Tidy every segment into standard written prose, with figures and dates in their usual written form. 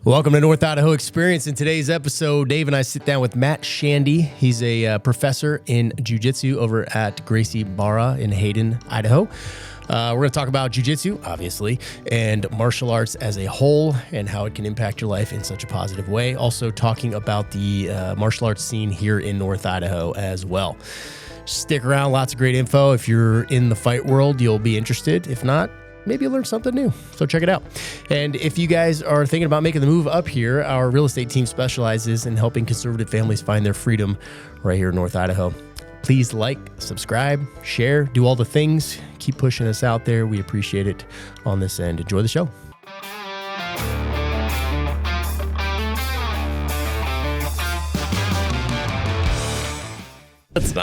Welcome to North Idaho Experience. In today's episode, Dave and I sit down with Matt Shandy. He's a professor in Jiu Jitsu over at Gracie Barra in Hayden, Idaho. We're going to talk about Jiu Jitsu, obviously, and martial arts as a whole and how it can impact your life in such a positive way. Also talking about the martial arts scene here in North Idaho as well. Stick around, lots of great info. If you're in the fight world, you'll be interested. If not, maybe you'll learn something new. So check it out. And if you guys are thinking about making the move up here, our real estate team specializes in helping conservative families find their freedom right here in North Idaho. Please like, subscribe, share, do all the things. Keep pushing us out there. We appreciate it on this end. Enjoy the show.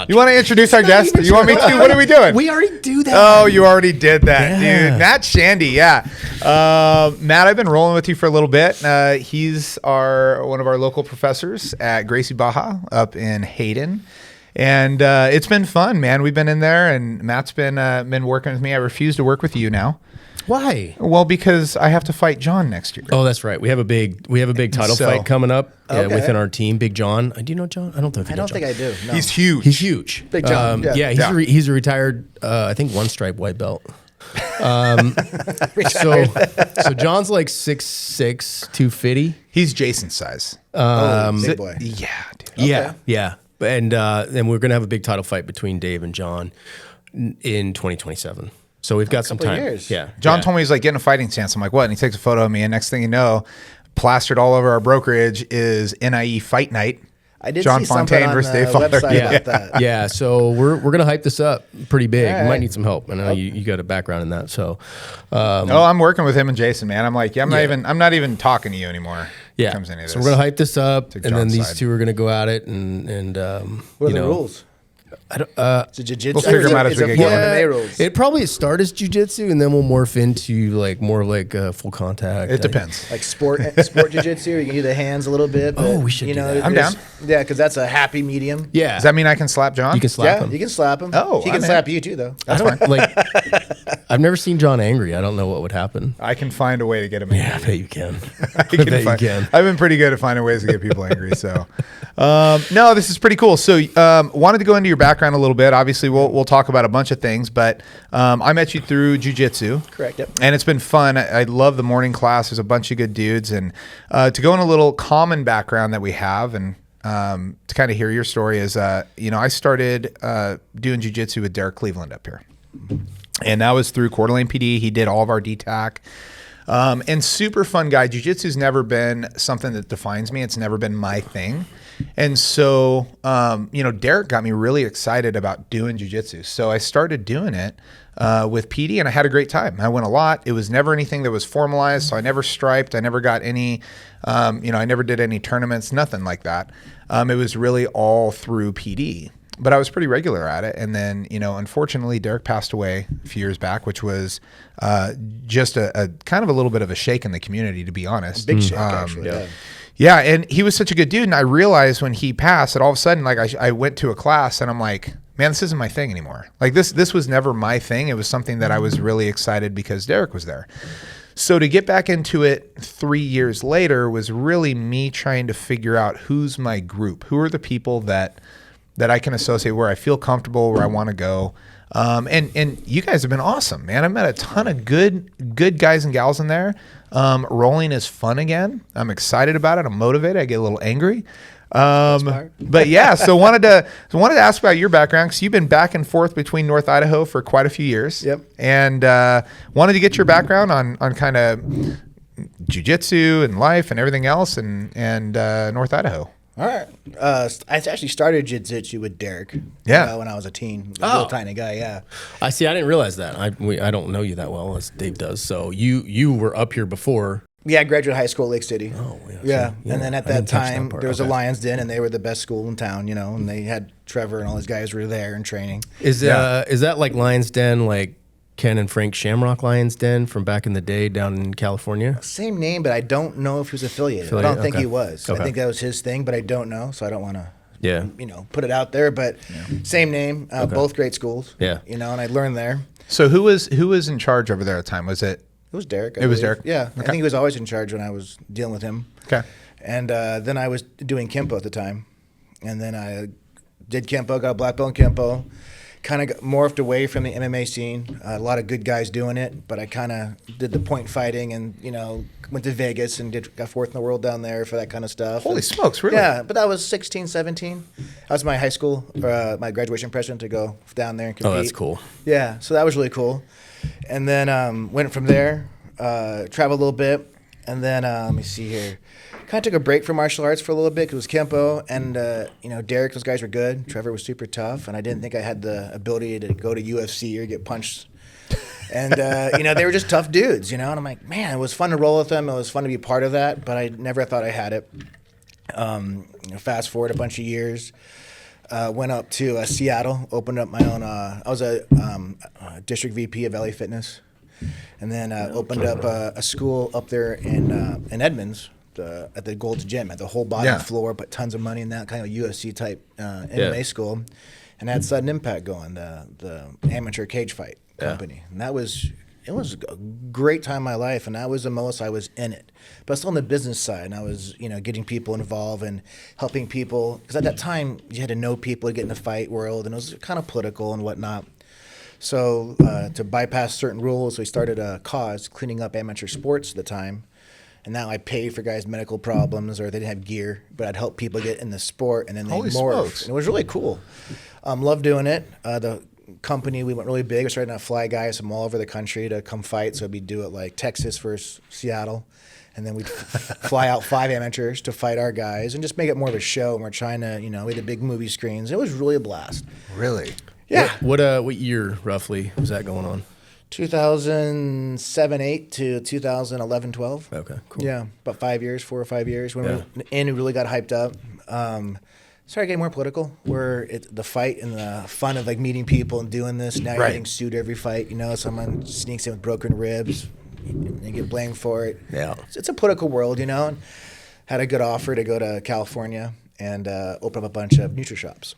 You want to introduce our guest? You want me to? What are we doing? We already do that. Oh, you already did that, Yeah. dude. Matt Shandy, yeah. Matt, I've been rolling with you for a little bit. He's one of our local professors at Gracie Barra up in Hayden. And it's been fun, man. We've been in there, and Matt's been working with me. I refuse to work with you now. Why? Well, because I have to fight John next year. Oh, that's right. We have a big title fight coming up Okay. within our team. Big John. Do you know John? I don't know if you I know don't John. think I do. No. He's huge. He's huge. Big John. He's a retired, I think, one stripe white belt. So John's like 6'6", 250. He's Jason's size. big boy. Yeah, dude. Yeah. And we're gonna have a big title fight between Dave and John in 2027. So we've got some couple time. years. Yeah. John told me he's like getting a fighting stance. I'm like, what? And he takes a photo of me, and next thing you know, plastered all over our brokerage is NIE Fight Night. I did John see something Fontaine on versus the Dave Father. website Yeah. about that. Yeah, so we're gonna hype this up pretty big. All You might right. need some help. I know you got a background in that. So Oh, I'm working with him and Jason, man. I'm like, I'm not even talking to you anymore. yeah. When it comes to any of So this. we're gonna hype this up, Take and then John's these side. two are gonna go at it, and What are you the know, rules? I don't, Is it jiu-jitsu? We'll figure 'em out as Is we it get full going. MMA rules? It probably start as jiu-jitsu, and then we'll morph into like more like full contact. It depends. Like sport jiu-jitsu, or you can do the hands a little bit. Oh, we should do that. I'm there's- down. Yeah, because that's a happy medium. Yeah. Does that mean I can slap John? You can slap Yeah, him. you can slap him. Oh, he I'm can in. slap you too, though. I don't like. I've never seen John angry. I don't know what would happen. I can find a way to get him Yeah, I angry. bet you can. I I bet you find- can. I've been pretty good at finding ways to get people angry. So, no, this is pretty cool. So, wanted to go into your background a little bit. Obviously, we'll talk about a bunch of things, but I met you through Jiu Jitsu. Correct. Yep. And it's been fun. I love the morning class. There's a bunch of good dudes. And to go in a little common background that we have and to kind of hear your story is, I started doing jiu-jitsu with Derek Cleveland up here. And that was through Coeur d'Alene PD. He did all of our DTAC. And super fun guy. Jiu-jitsu's never been something that defines me. It's never been my thing. And so, Derek got me really excited about doing jiu-jitsu. So I started doing it with PD, and I had a great time. I went a lot. It was never anything that was formalized, so I never striped. I never got any, I never did any tournaments, nothing like that. It was really all through PD. But I was pretty regular at it. And then, unfortunately, Derek passed away a few years back, which was just a kind of a little bit of a shake in the community, to be honest. Big shake, actually. yeah. Yeah, and he was such a good dude. And I realized when he passed that all of a sudden, like I went to a class and I'm like, man, this isn't my thing anymore. Like this was never my thing. It was something that I was really excited because Derek was there. So to get back into it 3 years later was really me trying to figure out who's my group. Who are the people that I can associate, where I feel comfortable, where I want to go. And you guys have been awesome, man. I've met a ton of good guys and gals in there. Rolling is fun again. I'm excited about it. I'm motivated. I get a little angry. But yeah, so wanted to ask about your background, because you've been back and forth between North Idaho for quite a few years. Yep. And wanted to get your background on kind of jiu-jitsu and life and everything else and North Idaho. All right. I actually started jiu-jitsu with Derek. Yeah. When I was a teen. Oh. Little tiny guy, yeah. I see. I didn't realize that. I don't know you that well as Dave does. So you were up here before. Yeah, I graduated high school at Lake City. Oh, yeah. Yeah. So, yeah, And then at I didn't that touch that time, part. there was Okay. a Lions Den, and they were the best school in town, and they had Trevor and all his guys were there and training. Is that like Lions Den, like Ken and Frank Shamrock Lions Den from back in the day down in California? Same name, but I don't know if he was affiliated. I Affiliated, don't think okay. he was. Okay. I think that was his thing, but I don't know, so I don't want to, Yeah. put it out there. But same name, both great schools. Yeah. And I learned there. So who was in charge over there at the time? Was it It was Derek. It was Derek? Yeah. Okay. I think he was always in charge when I was dealing with him. Okay. And then I was doing Kempo at the time. And then I did Kempo, got a black belt in Kempo. Kind of morphed away from the MMA scene. A lot of good guys doing it, but I kind of did the point fighting and, went to Vegas and got fourth in the world down there for that kind of stuff. Holy smokes, really? Yeah, but that was 16, 17. That was my high school, my graduation present to go down there and compete. Oh, that's cool. Yeah, so that was really cool. And then went from there, traveled a little bit, and then let me see here. Kind of took a break from martial arts for a little bit because it was Kempo, and Derek, those guys were good. Trevor was super tough, and I didn't think I had the ability to go to UFC or get punched. And they were just tough dudes, and I'm like, man, it was fun to roll with them. It was fun to be part of that, but I never thought I had it. Fast forward a bunch of years, went up to Seattle, opened up my own. I was a district VP of LA Fitness, and then opened up a school up there in Edmonds. At the Gold's Gym, at the whole bottom floor, put tons of money in that kind of UFC type MMA school, and had Sudden Impact going, the amateur cage fight company, and it was a great time in my life, and that was the most I was in it. But still on the business side, and I was getting people involved and helping people, because at that time you had to know people to get in the fight world, and it was kind of political and whatnot. So to bypass certain rules, we started a cause cleaning up amateur sports at the time. And now I paid for guys' medical problems, or they didn't have gear, but I'd help people get in the sport, and then they Holy morph. smokes. And it was really cool. Loved doing it. The company, we went really big. We started to fly guys from all over the country to come fight. So we'd do it like Texas versus Seattle, and then we'd fly out 5 amateurs to fight our guys, and just make it more of a show. And we're trying to, we had the big movie screens. It was really a blast. Really? Yeah. What year roughly was that going on? 2007-8 to 2011-12. Okay, cool. Yeah, about 4 or 5 years. When we really got hyped up. Started getting more political, where the fight and the fun of like meeting people and doing this. Now you're getting sued every fight. Someone sneaks in with broken ribs, you get blamed for it. Yeah, it's a political world, And had a good offer to go to California and open up a bunch of nutri-shops.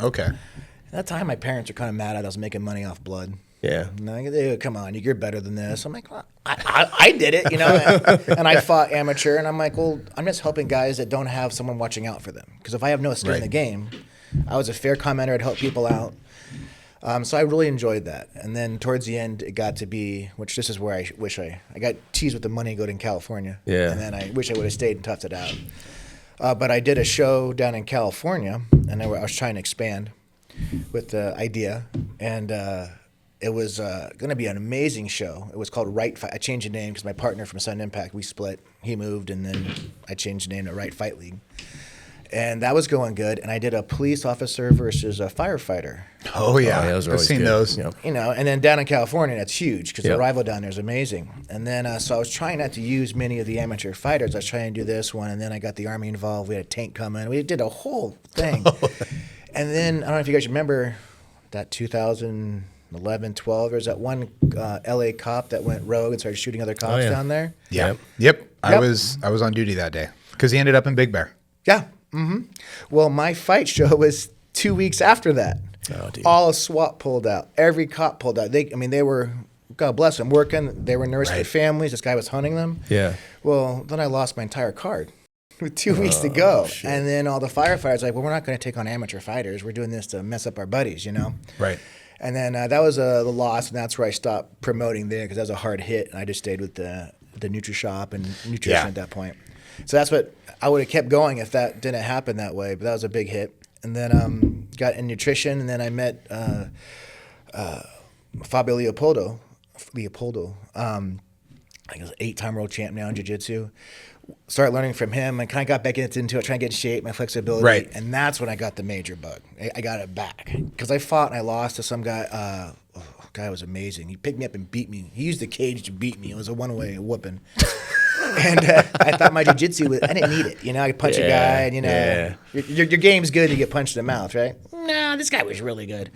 Okay. At that time, my parents were kind of mad at us making money off blood. Yeah. And like, come on, you're better than this. I'm like, well, I did it, and I fought amateur, and I'm like, well, I'm just helping guys that don't have someone watching out for them. Because if I have no skin in the game, I was a fair commenter, I'd help people out. So I really enjoyed that. And then towards the end, it got to be, which this is where I wish I got teased with the money going to California. Yeah. And then I wish I would have stayed and toughed it out. But I did a show down in California, and I was trying to expand with the idea, and it was going to be an amazing show. It was called Right Fight. I changed the name because my partner from Sudden Impact, we split. He moved, and then I changed the name to Right Fight League. And that was going good. And I did a police officer versus a firefighter. Oh, yeah. Those are I've always seen good. those. Yep. And then down in California, that's huge because the rival down there is amazing. And then, so I was trying not to use many of the amateur fighters. I was trying to do this one, and then I got the Army involved. We had a tank coming. We did a whole thing. And then, I don't know if you guys remember that 2011, 12, there was that one LA cop that went rogue and started shooting other cops down there. Yeah. Yep. I was on duty that day because he ended up in Big Bear. Yeah. Mm-hmm. Well, my fight show was 2 weeks after that. Oh, dude. All of SWAT pulled out. Every cop pulled out. They were, God bless them, working. They were nursing their families. This guy was hunting them. Yeah. Well, then I lost my entire card with 2 weeks to go. Shit. And then all the firefighters like, well, we're not going to take on amateur fighters. We're doing this to mess up our buddies, Right. And then that was the loss, and that's where I stopped promoting there because that was a hard hit, and I just stayed with the Nutri-Shop and nutrition at that point. So that's what I would have kept going if that didn't happen that way, but that was a big hit. And then got in nutrition, and then I met Fabio Leopoldo. I think he's an 8-time world champ now in Jiu Jitsu. Started learning from him and kind of got back into it, trying to get in shape, my flexibility. Right. And that's when I got the major bug. I got it back because I fought and I lost to some guy. Guy was amazing. He picked me up and beat me. He used the cage to beat me. It was a one-way whooping. And I thought my jiu-jitsu was, I didn't need it. I could punch a guy and, your game's good, you get punched in the mouth, right? No, this guy was really good.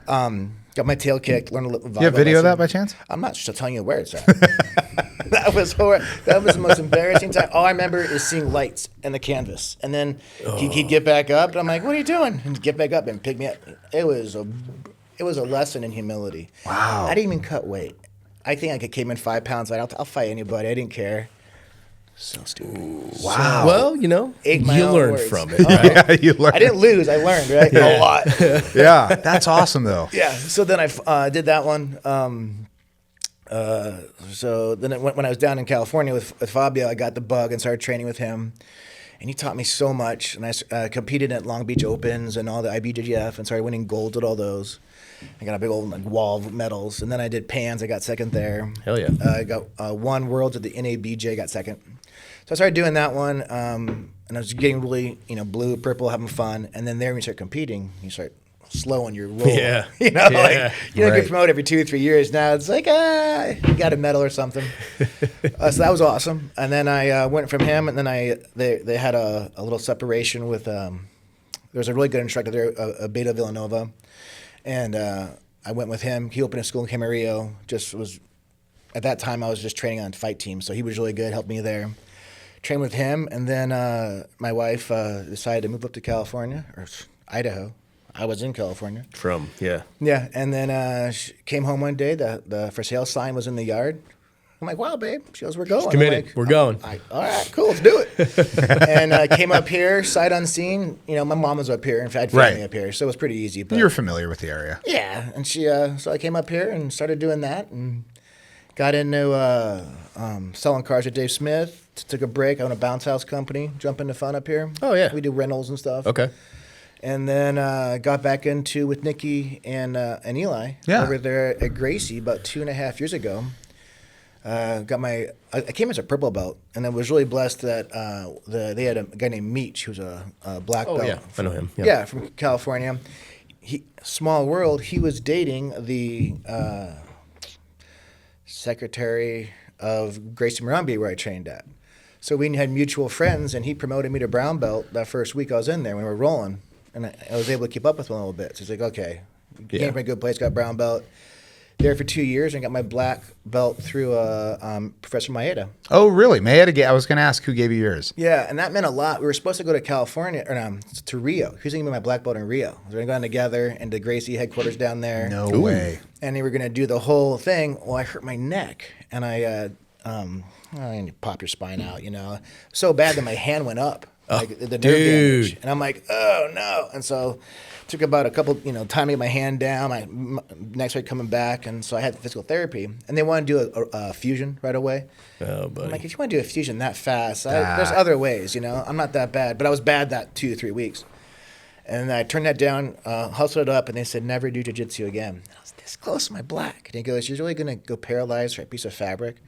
Got my tail kicked, learned a little You have video of that by chance? I'm not just telling you where it's at. That was horrible. That was the most embarrassing time. All I remember is seeing lights in the canvas. And then he'd get back up, and I'm like, what are you doing? And he'd get back up and pick me up. It was a lesson in humility. Wow. I didn't even cut weight. I think I came in 5 pounds light. I'll fight anybody. I didn't care. So stupid. Wow. Well, you know, Ate my you own learned words. from it, right? Yeah, you learned. I didn't lose. I learned, right? Yeah. A lot. Yeah, that's awesome though. Yeah. So then I did that one. So then when I was down in California with Fabio, I got the bug and started training with him. And he taught me so much. And I competed at Long Beach Opens and all the IBJJF and started winning golds at all those. I got a big old wall of medals. And then I did Pans. I got second there. Hell yeah. I got won Worlds at the NABJ, got second. So I started doing that one. And I was getting really, blue, purple, having fun. And then there when you start competing, you start slowing your roll. Yeah. Like you don't Right. get promoted every 2 or 3 years. Now it's like, you got a medal or something. So that was awesome. And then I went from him, and then they had a little separation with there was a really good instructor there, Beta Villanova, and I went with him. He opened a school in Camarillo. At that time I was just training on fight teams, so he was really good, helped me there. Trained with him, and then my wife decided to move up to California or Idaho. I was in California. Yeah, and then she came home one day. The for sale sign was in the yard. I'm like, wow, babe. She goes, we're going. She's committed. I'm like, We're going. All right, cool, let's do it. And I came up here, sight unseen. My mom was up here. In fact, I had family Right. up here, so it was pretty easy. But You're familiar with the area. yeah, and she, so I came up here and started doing that and got into selling cars with Dave Smith. Took a break. I own a bounce house company. Jump into fun up here. Oh, yeah. We do rentals and stuff. Okay. And then got back into with Nikki and Eli over there at Gracie about 2.5 years ago. I came as a purple belt, and then was really blessed that they had a guy named Meach, who's a black belt. Oh, yeah. I know him. Yeah, from California. Small world. He was dating the secretary of Gracie Morambi, where I trained at. So we had mutual friends, and he promoted me to brown belt that first week I was in there when we were rolling. And I was able to keep up with him a little bit. So he's like, okay, came from a good place, got brown belt. There for 2 years and got my black belt through Professor Maeda. Oh, really? Maeda? I was going to ask who gave you yours. Yeah, and that meant a lot. We were supposed to go to California, to Rio. He was going to give me my black belt in Rio. We were going together into Gracie headquarters down there. No way. And they were going to do the whole thing. Well, I hurt my neck, and I pop your spine out, So bad that my hand went up. Like the nerve damage. And I'm like, oh no. And so took about a couple, time to get my hand down. My next week coming back, and so I had physical therapy. And they wanted to do a fusion right away. Oh, buddy. I'm like, if you want to do a fusion that fast, there's other ways, I'm not that bad. But I was bad that 2 to 3 weeks. And I turned that down, hustled it up, and they said, never do jiu-jitsu again. And I was this close to my black. And he goes, you're really going to go paralyzed for a piece of fabric?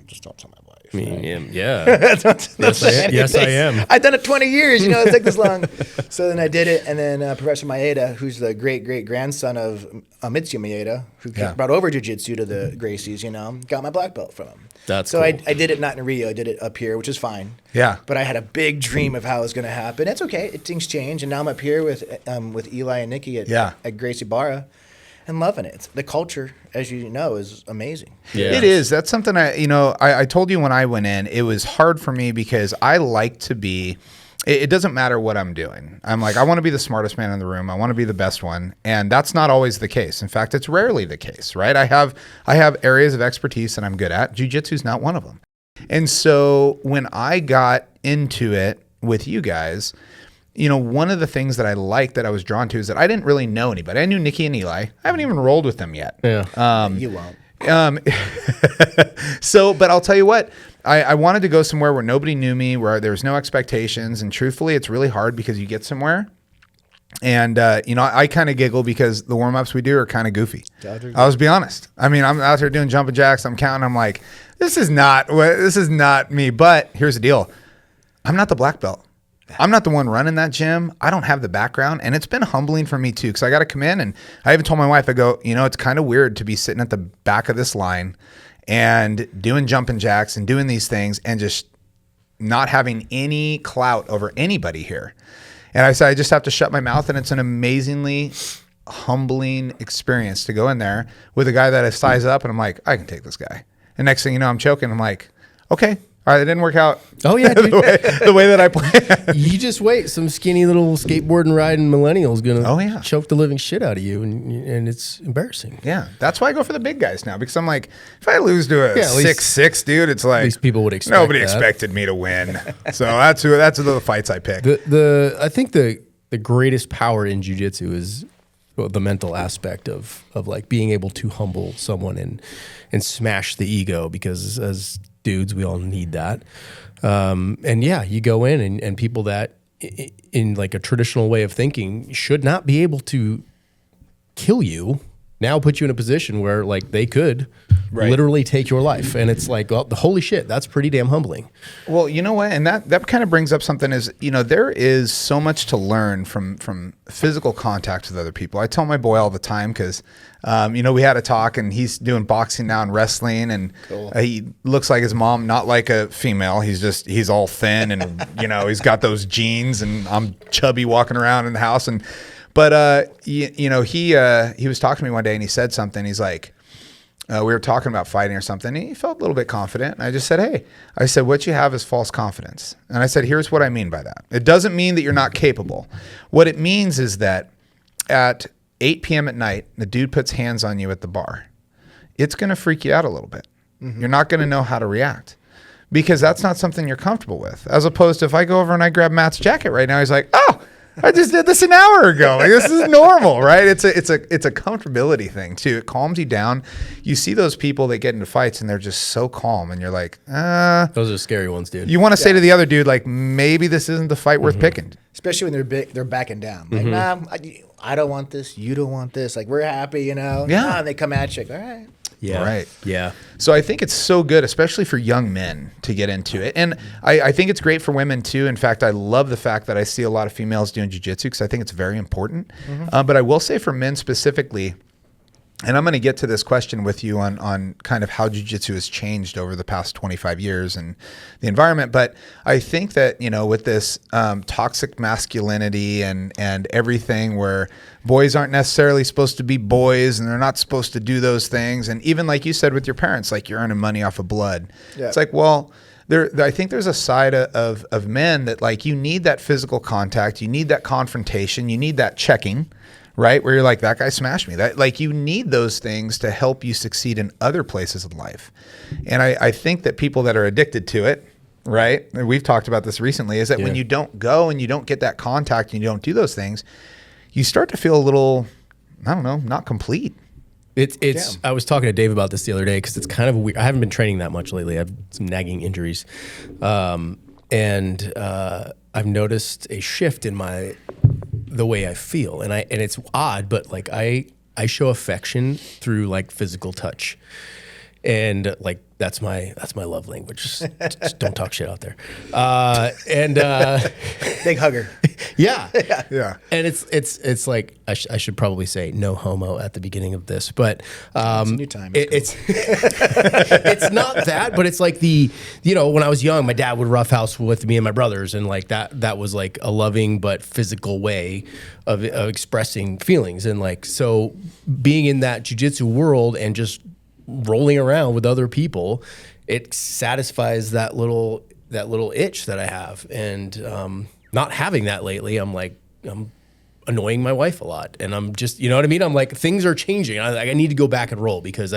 Just don't tell my wife. I mean, yeah. Yes, I am. I've done it 20 years. It took this long. So then I did it, and then Professor Maeda, who's the great-great-grandson of Mitsuya Maeda, who brought over jiu-jitsu to the Gracies, got my black belt from him. That's so cool. I did it not in Rio. I did it up here, which is fine. Yeah. But I had a big dream of how it was going to happen. It's okay. Things change, and now I'm up here with Eli and Nikki at Gracie Barra. And loving it. The culture, as you know, is amazing. Yeah. It is. That's something I told you when I went in, it was hard for me because I like to be, it doesn't matter what I'm doing. I'm like, I want to be the smartest man in the room. I want to be the best one. And that's not always the case. In fact, it's rarely the case, right? I have areas of expertise that I'm good at. Jiu-jitsu is not one of them. And so when I got into it with you guys, one of the things that I liked that I was drawn to is that I didn't really know anybody. I knew Nikki and Eli. I haven't even rolled with them yet. Yeah. You won't. But I'll tell you what, I wanted to go somewhere where nobody knew me, where there was no expectations. And truthfully, it's really hard because you get somewhere and, I kind of giggle because the warm-ups we do are kind of goofy. I'll just be honest. I mean, I'm out there doing jumping jacks. I'm counting. I'm like, this is not me. But here's the deal. I'm not the black belt. I'm not the one running that gym. I don't have the background. And it's been humbling for me too, because I got to come in, and I even told my wife, I go, it's kind of weird to be sitting at the back of this line and doing jumping jacks and doing these things and just not having any clout over anybody here. And I said, I just have to shut my mouth. And it's an amazingly humbling experience to go in there with a guy that I size up, and I'm like, I can take this guy. And next thing you know, I'm choking. I'm like, okay, All right, it didn't work out. Oh yeah, dude. the way that I planned. You just wait. Some skinny little skateboarding riding millennial is gonna Oh, choke the living shit out of you, and it's embarrassing. Yeah, that's why I go for the big guys now, because I'm like, if I lose to a Yeah, at least- 6'6" dude, it's like At least people would expect nobody that. expected me to win. So that's the fights I pick. I think the greatest power in jiu-jitsu is the mental aspect of like being able to humble someone and smash the ego, because as dudes we all need that. And yeah, you go in and people that in like a traditional way of thinking should not be able to kill you now put you in a position where like they could literally take your life. And it's like, well, the holy shit, that's pretty damn humbling. Well, you know what? And that kind of brings up something is, there is so much to learn from physical contact with other people. I tell my boy all the time, because, we had a talk, and he's doing boxing now and wrestling, and he looks like his mom, not like a female. He's all thin, and, he's got those jeans, and I'm chubby walking around in the house. But he was talking to me one day, and he said something. He's like, we were talking about fighting or something. And he felt a little bit confident. And I just said, hey, what you have is false confidence. And I said, here's what I mean by that. It doesn't mean that you're not capable. What it means is that at 8 p.m. at night, the dude puts hands on you at the bar. It's going to freak you out a little bit. You're not going to know how to react, because that's not something you're comfortable with. As opposed to if I go over and I grab Matt's jacket right now, he's like, oh, I just did this an hour ago. Like, this is normal, right? It's a comfortability thing too. It calms you down. You see those people that get into fights and they're just so calm, and you're like, those are scary ones, dude. You want to say to the other dude, like, maybe this isn't the fight worth picking. Especially when they're backing down. Like, nah, I don't want this. You don't want this. Like, we're happy, Yeah. Nah, and they come at you. Like, all right. Yeah. Right. Yeah. So I think it's so good, especially for young men, to get into it. And I think it's great for women too. In fact, I love the fact that I see a lot of females doing jiu-jitsu, because I think it's very important. But I will say for men specifically, and I'm going to get to this question with you on kind of how jiu-jitsu has changed over the past 25 years and the environment. But I think that, with this toxic masculinity and everything, where boys aren't necessarily supposed to be boys, and they're not supposed to do those things. And even like you said with your parents, like, you're earning money off of blood. Yeah. It's like, well, I think there's a side of men that, like, you need that physical contact. You need that confrontation. You need that checking. Right? Where you're like, that guy smashed me. That, like, you need those things to help you succeed in other places in life. And I think that people that are addicted to it, right? And we've talked about this recently, is that when you don't go and you don't get that contact and you don't do those things, you start to feel a little, I don't know, not complete. It's. I was talking to Dave about this the other day, because it's kind of weird. I haven't been training that much lately. I have some nagging injuries. And I've noticed a shift in the way I feel, and it's odd, but like I show affection through like physical touch, and like that's my love language. Just don't talk shit out there. Big hugger. Yeah. And it's like I should probably say no homo at the beginning of this, but It's a new time. It's it's not that, but it's like when I was young, my dad would roughhouse with me and my brothers, and like that was like a loving but physical way of expressing feelings, and like so being in that jiu-jitsu world and just rolling around with other people, it satisfies that little itch that I have, and not having that lately, I'm annoying my wife a lot, and I'm just, you know what I mean? I'm like, things are changing. I need to go back and roll, because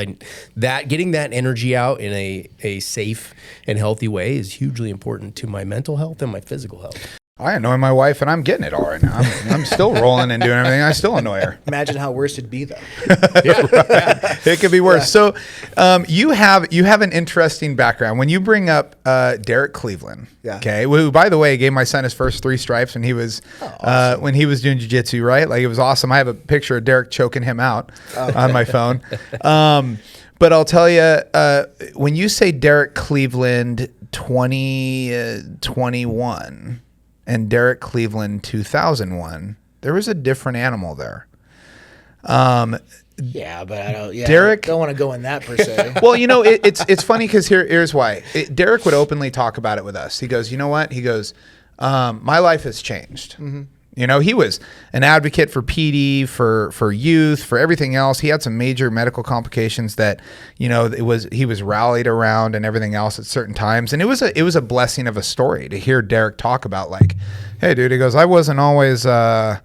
getting that energy out in a safe and healthy way is hugely important to my mental health and my physical health. I annoy my wife, and I'm getting it all right now. I'm still rolling and doing everything. I still annoy her. Imagine how worse it'd be, though. It could be worse. So you have an interesting background. When you bring up Derek Cleveland, okay, who, by the way, gave my son his first 3 stripes when he was awesome. When he was doing jiu-jitsu, right? Like, it was awesome. I have a picture of Derek choking him out on my phone. But I'll tell you, when you say Derek Cleveland 2021 and Derek Cleveland 2001, there was a different animal there. Yeah, but I don't. Yeah, Derek, I don't want to go in that per se. Well, it's funny, because here's why. Derek would openly talk about it with us. He goes, you know what? He goes, my life has changed. You know, he was an advocate for PD, for youth, for everything else. He had some major medical complications that, you know, he was rallied around and everything else at certain times. And it was a blessing of a story to hear Derek talk about, like, hey, dude, he goes, I wasn't always as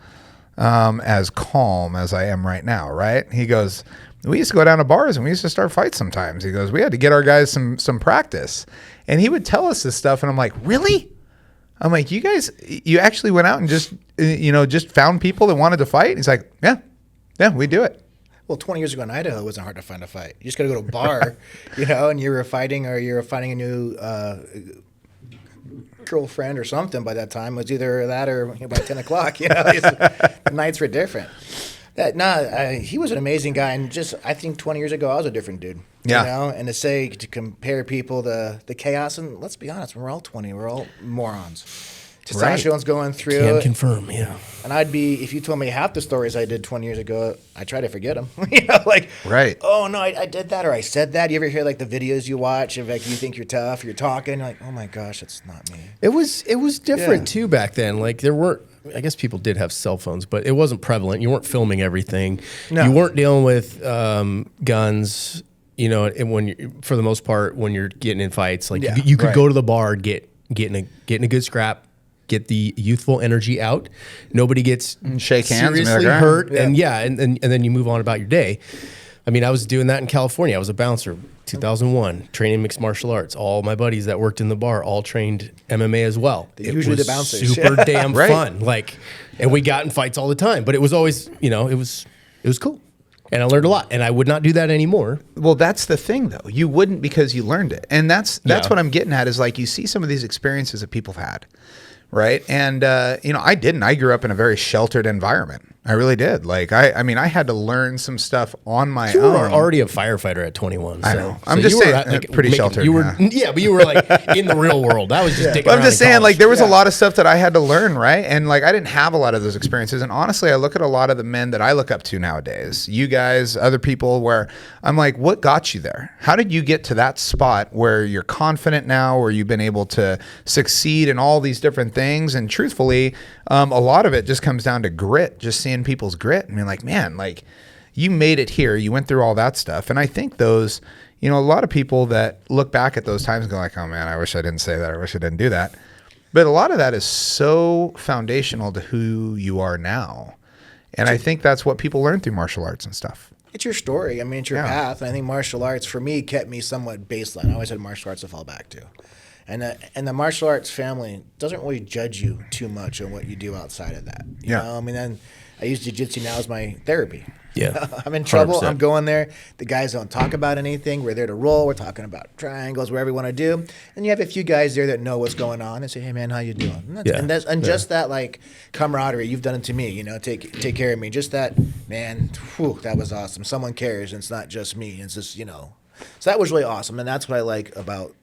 calm as I am right now, right? He goes, we used to go down to bars and we used to start fights sometimes. He goes, we had to get our guys some practice. And he would tell us this stuff, and I'm like, really? I'm like, you actually went out and just found people that wanted to fight? He's like, yeah, we do it. Well, 20 years ago in Idaho, it wasn't hard to find a fight. You just got to go to a bar, you know, and you were fighting a new girlfriend or something by that time. It was either that or by 10 o'clock, you know. The nights were different. He was an amazing guy, and I think 20 years ago I was a different dude. Yeah. You know, and to compare people to the chaos, and let's be honest, we're all 20, we're all morons. Testosterone's going through. Can confirm, yeah. And if you told me half the stories I did 20 years ago, I try to forget them. You know, like, right. Oh no, I did that, or I said that. You ever hear like the videos you watch of like you think you're tough, you're talking, you're like, oh my gosh, it's not me. It was different too back then. Like there weren't. I guess people did have cell phones, but it wasn't prevalent. You weren't filming everything. No. You weren't dealing with guns. You know, and for the most part, when you're getting in fights, like you could go to the bar, get in a good scrap, get the youthful energy out. Nobody gets shake hands, seriously hurt, and then you move on about your day. I mean, I was doing that in California. I was a bouncer, 2001, training mixed martial arts. All my buddies that worked in the bar all trained MMA as well. Usually the bouncers. Super damn fun. Like, and we got in fights all the time. But it was always, you know, it was cool. And I learned a lot, and I would not do that anymore. Well, that's the thing, though. You wouldn't because you learned it, and that's what I'm getting at. Is like you see some of these experiences that people have had, right? And you know, I didn't. I grew up in a very sheltered environment. I really did. Like I mean, I had to learn some stuff on my own. You were already a firefighter at 21. I know. I'm just saying, pretty sheltered. You were, but you were like in the real world. I was just dicking around. I'm just saying, like there was a lot of stuff that I had to learn, right? And like I didn't have a lot of those experiences. And honestly, I look at a lot of the men that I look up to nowadays, you guys, other people, where I'm like, what got you there? How did you get to that spot where you're confident now, where you've been able to succeed in all these different things? And truthfully, a lot of it just comes down to grit, just seeing people's grit. I mean, like, man, like you made it here, you went through all that stuff. And I think those, you know, a lot of people that look back at those times and go like, oh man, I wish I didn't say that. I wish I didn't do that. But a lot of that is so foundational to who you are now. And I think that's what people learn through martial arts and stuff. It's your story. I mean, it's your path. And I think martial arts for me kept me somewhat baseline. I always had martial arts to fall back to. And the martial arts family doesn't really judge you too much on what you do outside of that. You know? I mean, then I use jiu-jitsu now as my therapy. Yeah. I'm in trouble. 100%. I'm going there. The guys don't talk about anything. We're there to roll. We're talking about triangles, whatever we want to do. And you have a few guys there that know what's going on and say, hey, man, how you doing? And just that, like, camaraderie, you've done it to me, you know, take care of me. Just that, man, whew, that was awesome. Someone cares, and it's not just me. It's just, you know. So that was really awesome, and that's what I like about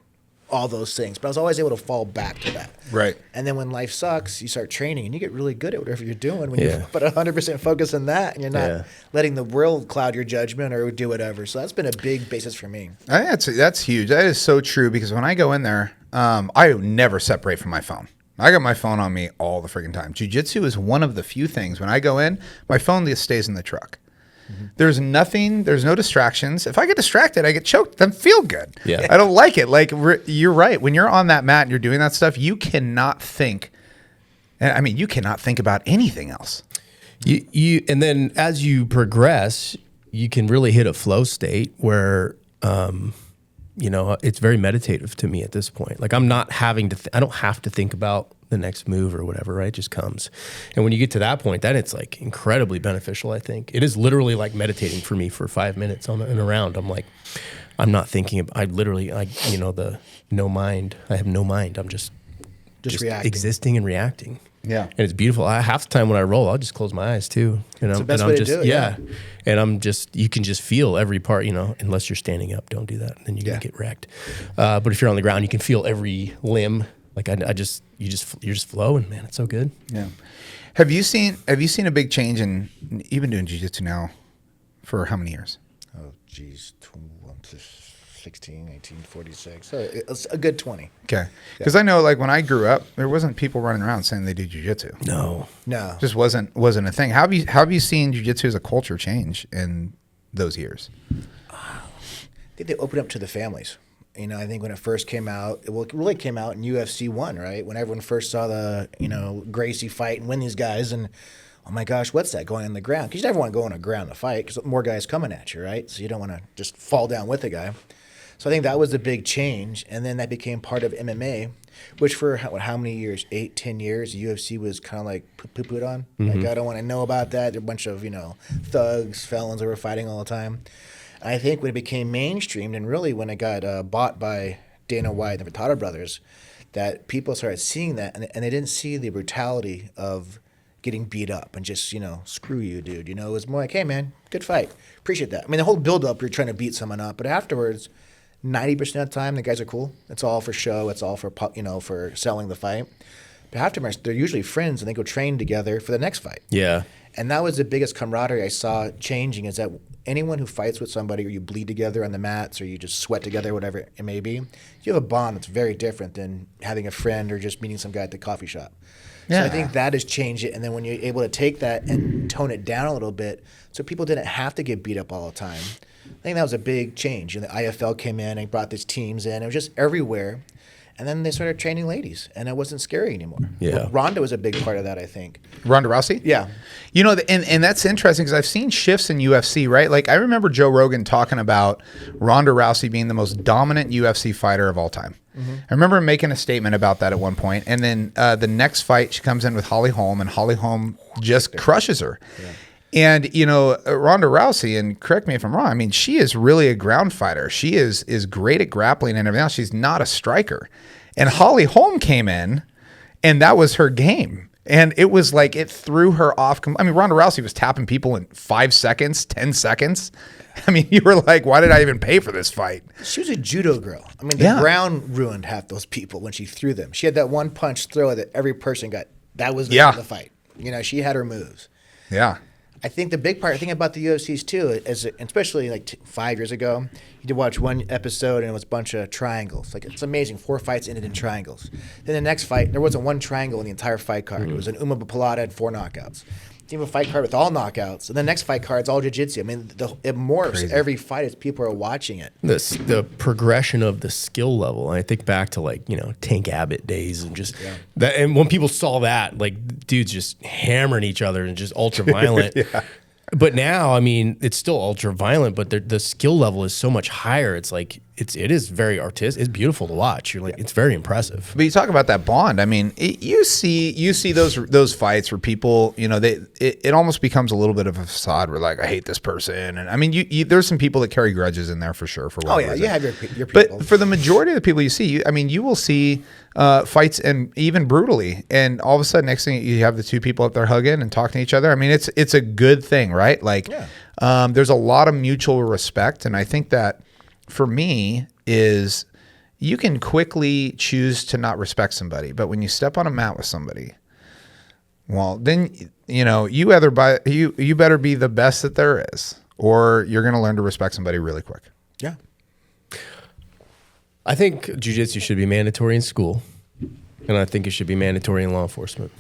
all those things. But I was always able to fall back to that. Right. And then when life sucks, you start training and you get really good at whatever you're doing when you put 100% focus on that and you're not letting the world cloud your judgment or do whatever. So that's been a big basis for me. I think that's huge. That is so true because when I go in there, I never separate from my phone. I got my phone on me all the freaking time. Jiu-jitsu is one of the few things when I go in, my phone just stays in the truck. Mm-hmm. There's nothing, there's no distractions. If I get distracted, I get choked. Then feel good. Yeah. I don't like it. Like you're right. When you're on that mat and you're doing that stuff, you cannot think. I mean, you cannot think about anything else. And then as you progress, you can really hit a flow state where, you know, it's very meditative to me at this point. Like I'm not having to, I don't have to think about the next move or whatever, right? It just comes. And when you get to that point, then it's like incredibly beneficial, I think. It is literally like meditating for me for 5 minutes in a round. I'm like, I'm not thinking, I literally, you know, the no mind. I have no mind. I'm just reacting. Existing and reacting. Yeah. And it's beautiful. Half the time when I roll, I'll just close my eyes too. You know, it's the best way to do it. Yeah. And I'm just, you can just feel every part, you know, unless you're standing up, don't do that. Then you get wrecked. But if you're on the ground, you can feel every limb. Like you're just flowing, man. It's so good. Yeah. Have you seen a big change in, you've been doing jiu-jitsu now for how many years? Oh, geez. 16, 18, 46. So it's a good 20. Okay. Because I know, like, when I grew up, there wasn't people running around saying they do jiu-jitsu. No. Just wasn't a thing. How have you seen jiu-jitsu as a culture change in those years? I think they opened up to the families. You know, I think when it first came out, it really came out in UFC 1, right? When everyone first saw the, Gracie fight and win these guys, and oh my gosh, what's that going on the ground? Because you never want to go on the ground to fight because more guys coming at you, right? So you don't want to just fall down with a guy. So I think that was a big change, and then that became part of MMA, which for how many years? 8, 10 years, UFC was kind of like poo-pooed on. Like, I don't want to know about that. There are a bunch of, thugs, felons that were fighting all the time. And I think when it became mainstreamed, and really when it got bought by Dana White and the Furtado brothers, that people started seeing that, and they didn't see the brutality of getting beat up and just, screw you, dude. It was more like, hey, man, good fight. Appreciate that. I mean, the whole build-up, you're trying to beat someone up, but afterwards, 90% of the time, the guys are cool. It's all for show. It's all for, for selling the fight. But afterwards, they're usually friends, and they go train together for the next fight. Yeah. And that was the biggest camaraderie I saw changing, is that anyone who fights with somebody, or you bleed together on the mats, or you just sweat together, whatever it may be, you have a bond that's very different than having a friend or just meeting some guy at the coffee shop. Yeah. So I think that has changed it. And then when you're able to take that and tone it down a little bit so people didn't have to get beat up all the time, I think that was a big change. And the IFL came in and brought these teams in. It was just everywhere. And then they started training ladies, and it wasn't scary anymore. Yeah. Ronda was a big part of that, I think. Ronda Rousey? Yeah. And that's interesting because I've seen shifts in UFC, right? Like, I remember Joe Rogan talking about Ronda Rousey being the most dominant UFC fighter of all time. I remember him making a statement about that at one point. And then the next fight, she comes in with Holly Holm, and Holly Holm just crushes her. Yeah. And, Ronda Rousey, and correct me if I'm wrong, I mean, she is really a ground fighter. She is great at grappling and everything else. She's not a striker. And Holly Holm came in, and that was her game. And it was like it threw her off. I mean, Ronda Rousey was tapping people in 5 seconds, 10 seconds. I mean, you were like, why did I even pay for this fight? She was a judo girl. I mean, the ground ruined half those people when she threw them. She had that one punch throw that every person got. That was the fight. She had her moves. Yeah. I think the big part, about the UFCs too, is especially like 5 years ago, you did watch one episode and it was a bunch of triangles. Like, it's amazing. 4 fights ended in triangles. Then the next fight, there wasn't one triangle in the entire fight card. It was an Uma Pilata had 4 knockouts. Team a fight card with all knockouts, and the next fight card's all jiu-jitsu. I mean, it morphs every fight as people are watching it. The progression of the skill level. I think back to Tank Abbott days and just that. And when people saw that, like, dudes just hammering each other and just ultra violent. But now, I mean, it's still ultra violent, but the skill level is so much higher. It's like it is very artistic. It's beautiful to watch. You're like, it's very impressive. But you talk about that bond. I mean, you see those fights where people, it almost becomes a little bit of a facade. Where like, I hate this person, and I mean, there's some people that carry grudges in there for sure. For whatever reason. You have your people. But for the majority of the people you see, you will see fights, and even brutally, and all of a sudden, next thing you have the two people up there hugging and talking to each other. I mean, it's a good thing, right? Like, there's a lot of mutual respect, and I think that for me is you can quickly choose to not respect somebody, but when you step on a mat with somebody, well, then you better be the best that there is, or you're going to learn to respect somebody really quick. Yeah. I think jiu-jitsu should be mandatory in school, and I think it should be mandatory in law enforcement.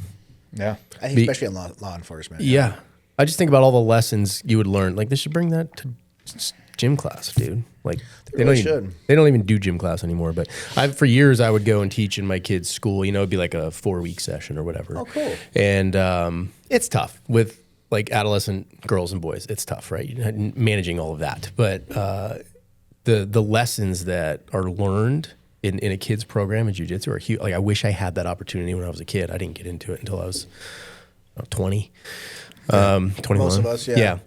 Yeah. I think especially in law enforcement. Yeah. I just think about all the lessons you would learn. Like, they should bring that to gym class, dude. Like, they don't even do gym class anymore. But for years, I would go and teach in my kids' school. It'd be like a 4-week session or whatever. Oh, cool. And it's tough with like adolescent girls and boys. It's tough, right? Managing all of that. But the lessons that are learned in a kid's program in jiu-jitsu are huge. Like, I wish I had that opportunity when I was a kid. I didn't get into it until I was 20. 21. Most of us, yeah.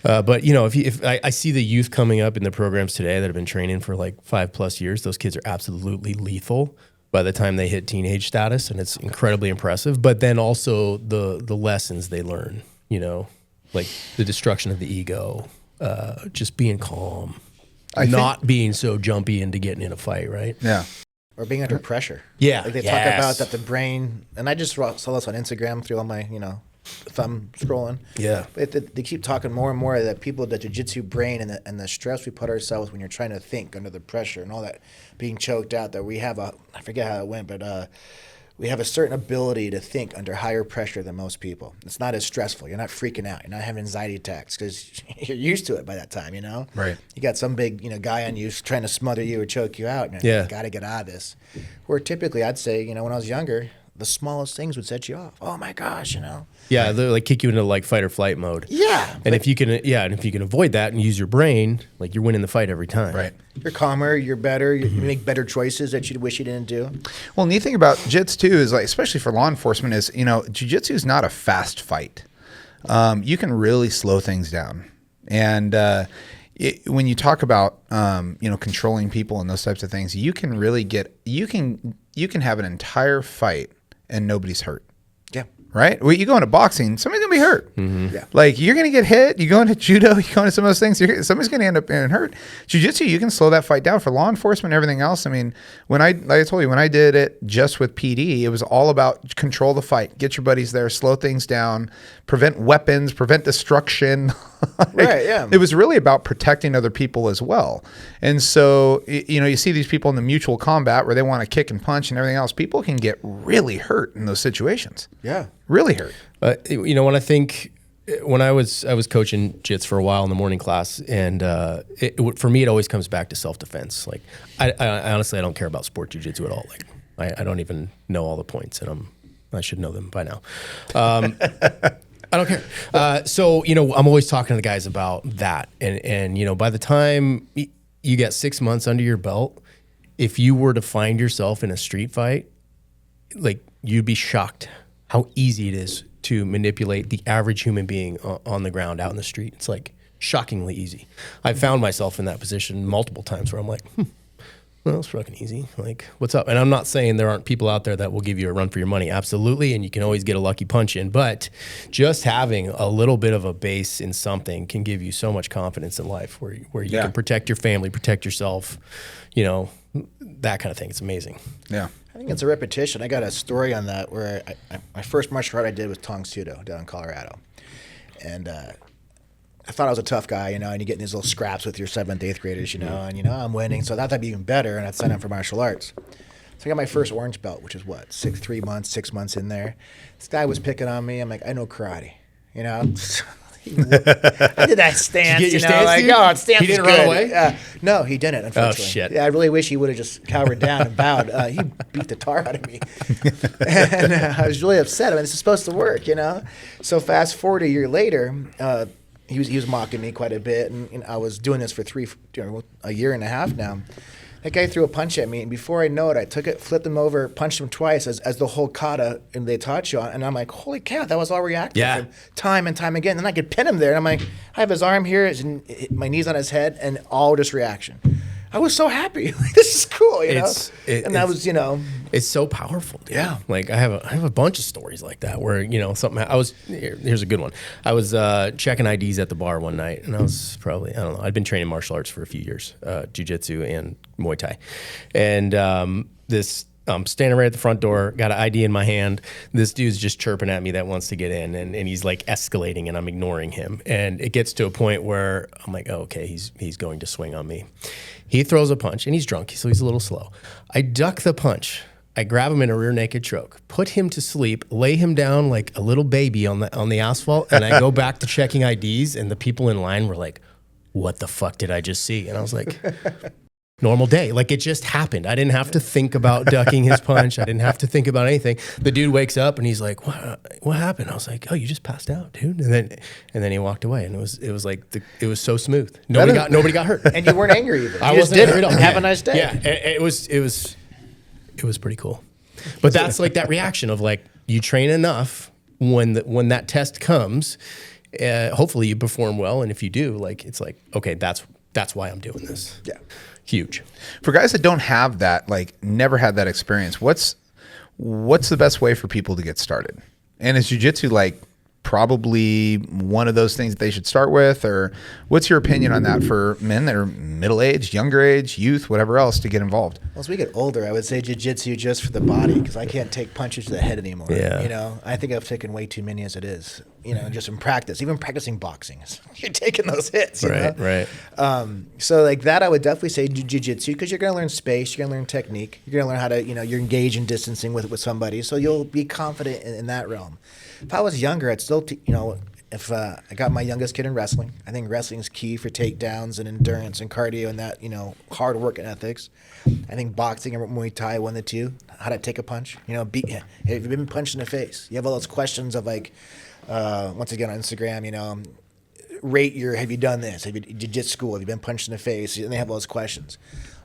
But if I see the youth coming up in the programs today that have been training for like 5+ years, those kids are absolutely lethal by the time they hit teenage status, and it's incredibly impressive. But then also the lessons they learn, like the destruction of the ego, just being calm, not being so jumpy into getting in a fight, right? Yeah. Or being under pressure. Yeah. Like, they talk about that the brain, and I just saw this on Instagram through all my, thumb scrolling. Yeah. But they keep talking more and more that people, the jiu-jitsu brain and the stress we put ourselves when you're trying to think under the pressure and all that being choked out, that we have I forget how it went, but we have a certain ability to think under higher pressure than most people. It's not as stressful. You're not freaking out. You're not having anxiety attacks because you're used to it by that time, Right. You got some big, guy on you trying to smother you or choke you out. And Yeah. you got to get out of this. Where typically I'd say, when I was younger, the smallest things would set you off. Oh my gosh, Yeah, they like kick you into like fight or flight mode. Yeah. And if you can avoid that and use your brain, like you're winning the fight every time. Right. You're calmer, you're better, you make better choices that you'd wish you didn't do. Well, neat thing about jits too is like, especially for law enforcement, is jiu-jitsu is not a fast fight. You can really slow things down, and when you talk about controlling people and those types of things, you can really you can have an entire fight and nobody's hurt. Yeah. Right? Well, you go into boxing, somebody's gonna be hurt. Mm-hmm. Yeah. Like you're gonna get hit. You go into judo, you go into some of those things. Somebody's gonna end up getting hurt. Jiu-jitsu, you can slow that fight down. For law enforcement, and everything else. I mean, like I told you, when I did it just with PD, it was all about control the fight, get your buddies there, slow things down, prevent weapons, prevent destruction. Right. Yeah. It was really about protecting other people as well. And so, you see these people in the mutual combat where they want to kick and punch and everything else. People can get really hurt in those situations. Yeah. Really hurt. When I was coaching jits for a while in the morning class, and for me, it always comes back to self-defense. Like, I honestly, I don't care about sport jiu-jitsu at all. Like, I don't even know all the points, and I should know them by now. I don't care. So, I'm always talking to the guys about that. And by the time you get 6 months under your belt, if you were to find yourself in a street fight, like, you'd be shocked how easy it is to manipulate the average human being on the ground out in the street. It's like shockingly easy. I found myself in that position multiple times where I'm like, well, it's fucking easy. Like, what's up? And I'm not saying there aren't people out there that will give you a run for your money. Absolutely. And you can always get a lucky punch in. But just having a little bit of a base in something can give you so much confidence in life where you can protect your family, protect yourself, that kind of thing. It's amazing. Yeah. I think it's a repetition. I got a story on that where my first martial art I did was Tong Sudo down in Colorado. And I thought I was a tough guy, and you get in these little scraps with your 7th, 8th graders, and I'm winning. So I thought that'd be even better, and I'd sign up for martial arts. So I got my first orange belt, which is 6 months in there. This guy was picking on me. I'm like, I know karate, I did that stance, Did you get your stance, stance He didn't was run good. away? No, he didn't, unfortunately. Oh, shit. Yeah, I really wish he would have just cowered down and bowed. He beat the tar out of me. And I was really upset. I mean, this is supposed to work, So fast forward a year later, he was mocking me quite a bit, and I was doing this for a year and a half now. That guy threw a punch at me, and before I know it, I took it, flipped him over, punched him twice as the whole kata and they taught you on. And I'm like, holy cow, that was all reactive. Yeah. Time and time again. Then I could pin him there, and I'm like, I have his arm here, my knees on his head, and all just reaction. I was so happy. This is cool, and that was, It's so powerful, dude. Yeah. Like I have a bunch of stories like that where something. Here's a good one. I was checking IDs at the bar one night, and I was probably I'd been training martial arts for a few years, jiu-jitsu and Muay Thai, and I'm standing right at the front door, got an ID in my hand. This dude's just chirping at me that wants to get in, and he's like escalating, and I'm ignoring him. And it gets to a point where I'm like, oh, okay, he's going to swing on me. He throws a punch, and he's drunk, so he's a little slow. I duck the punch. I grab him in a rear naked choke, put him to sleep, lay him down like a little baby on the asphalt, and I go back to checking IDs, and the people in line were like, what the fuck did I just see? And I was like, normal day. Like, it just happened. I didn't have to think about ducking his punch. I didn't have to think about anything. The dude wakes up and he's like, what happened? I was like, oh, you just passed out, dude. And then he walked away, and it was like it was so smooth. Nobody got hurt. And you weren't angry either. I You just wasn't did it. angry. Have a nice day. Yeah, it was pretty cool. But that's like that reaction of like, you train enough when that test comes, hopefully you perform well. And if you do, like, it's like, okay, that's why I'm doing this. Yeah. Huge. For guys that don't have that, like never had that experience, what's the best way for people to get started? And is jiu-jitsu like probably one of those things that they should start with? Or what's your opinion on that for men that are middle-aged, younger age, youth, whatever else to get involved? Well, as we get older, I would say jiu-jitsu just for the body, because I can't take punches to the head anymore. Yeah. You know, I think I've taken way too many as it is, you know, just in practice. Even practicing boxing, you're taking those hits. Right, right. So like that, I would definitely say jiu-jitsu, because you're going to learn space, you're going to learn technique, you're going to learn how to, you know, you're engaged in distancing with somebody, so you'll be confident in that realm. If I was younger, I'd still, you know, if I got my youngest kid in wrestling, I think wrestling is key for takedowns and endurance and cardio and that, you know, hard work and ethics. I think boxing and Muay Thai, one of the two, how to take a punch. You know, have you been punched in the face? You have all those questions of like, once again on Instagram, you know, have you done this? Have you jiu-jitsu school? Have you been punched in the face? And they have all those questions.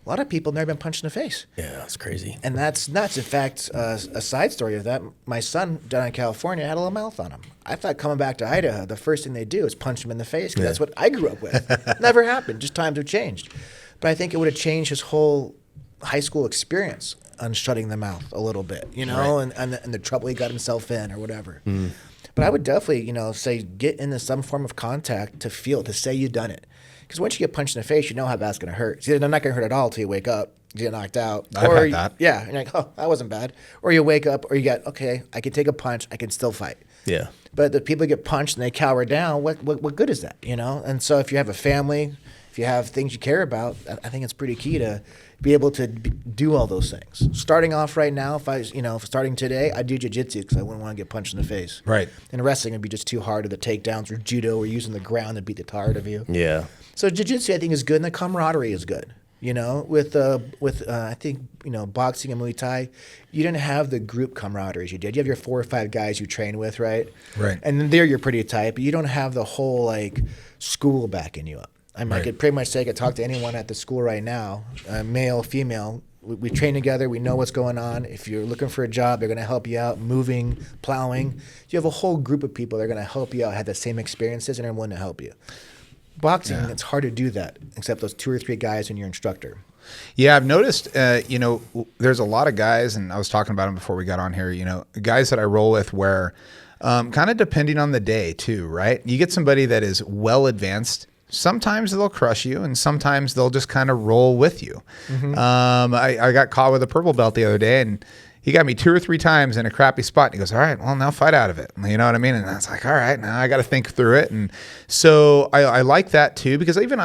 A lot of people have never been punched in the face. Yeah, that's crazy. And that's nuts. In fact, a side story of that, my son down in California had a little mouth on him. I thought coming back to Idaho, the first thing they do is punch him in the face, because that's what I grew up with. Never happened. Just times have changed. But I think it would have changed his whole high school experience on shutting the mouth a little bit, you know, right. and the trouble he got himself in or whatever. Mm. But I would definitely, you know, say get into some form of contact to feel, to say you've done it. Because once you get punched in the face, you know how bad it's going to hurt. It's either not going to hurt at all until you wake up, you get knocked out. I've had that. Yeah, and you're like, oh, that wasn't bad. Or you wake up, or you get, okay, I can take a punch, I can still fight. Yeah. But the people get punched and they cower down, what good is that, you know? And so if you have a family, if you have things you care about, I think it's pretty key to be able to do all those things. Starting off right now, starting today, I do jiu-jitsu because I wouldn't want to get punched in the face. Right. And wrestling would be just too hard, or the takedowns, or judo, or using the ground to beat the tar out of you. Yeah. So jiu-jitsu, I think, is good, and the camaraderie is good. You know, with I think, you know, boxing and Muay Thai, you didn't have the group camaraderie as you did. You have your 4 or 5 guys you train with, right? Right. And there you're pretty tight, but you don't have the whole like school backing you up. I mean, I could pretty much say I could talk to anyone at the school right now, male, female. We train together. We know what's going on. If you're looking for a job, they're going to help you out, moving, plowing. You have a whole group of people that are going to help you out, have the same experiences, and are willing to help you. Boxing, it's hard to do that, except those 2 or 3 guys and your instructor. Yeah, I've noticed, you know, there's a lot of guys, and I was talking about them before we got on here, you know, guys that I roll with where kind of depending on the day too, right? You get somebody that is well advanced. Sometimes they'll crush you, and sometimes they'll just kind of roll with you. Mm-hmm. I got caught with a purple belt the other day, and he got me 2 or 3 times in a crappy spot. And he goes, all right, well, now fight out of it. You know what I mean? And I was like, all right, now I got to think through it. And so I like that too, because even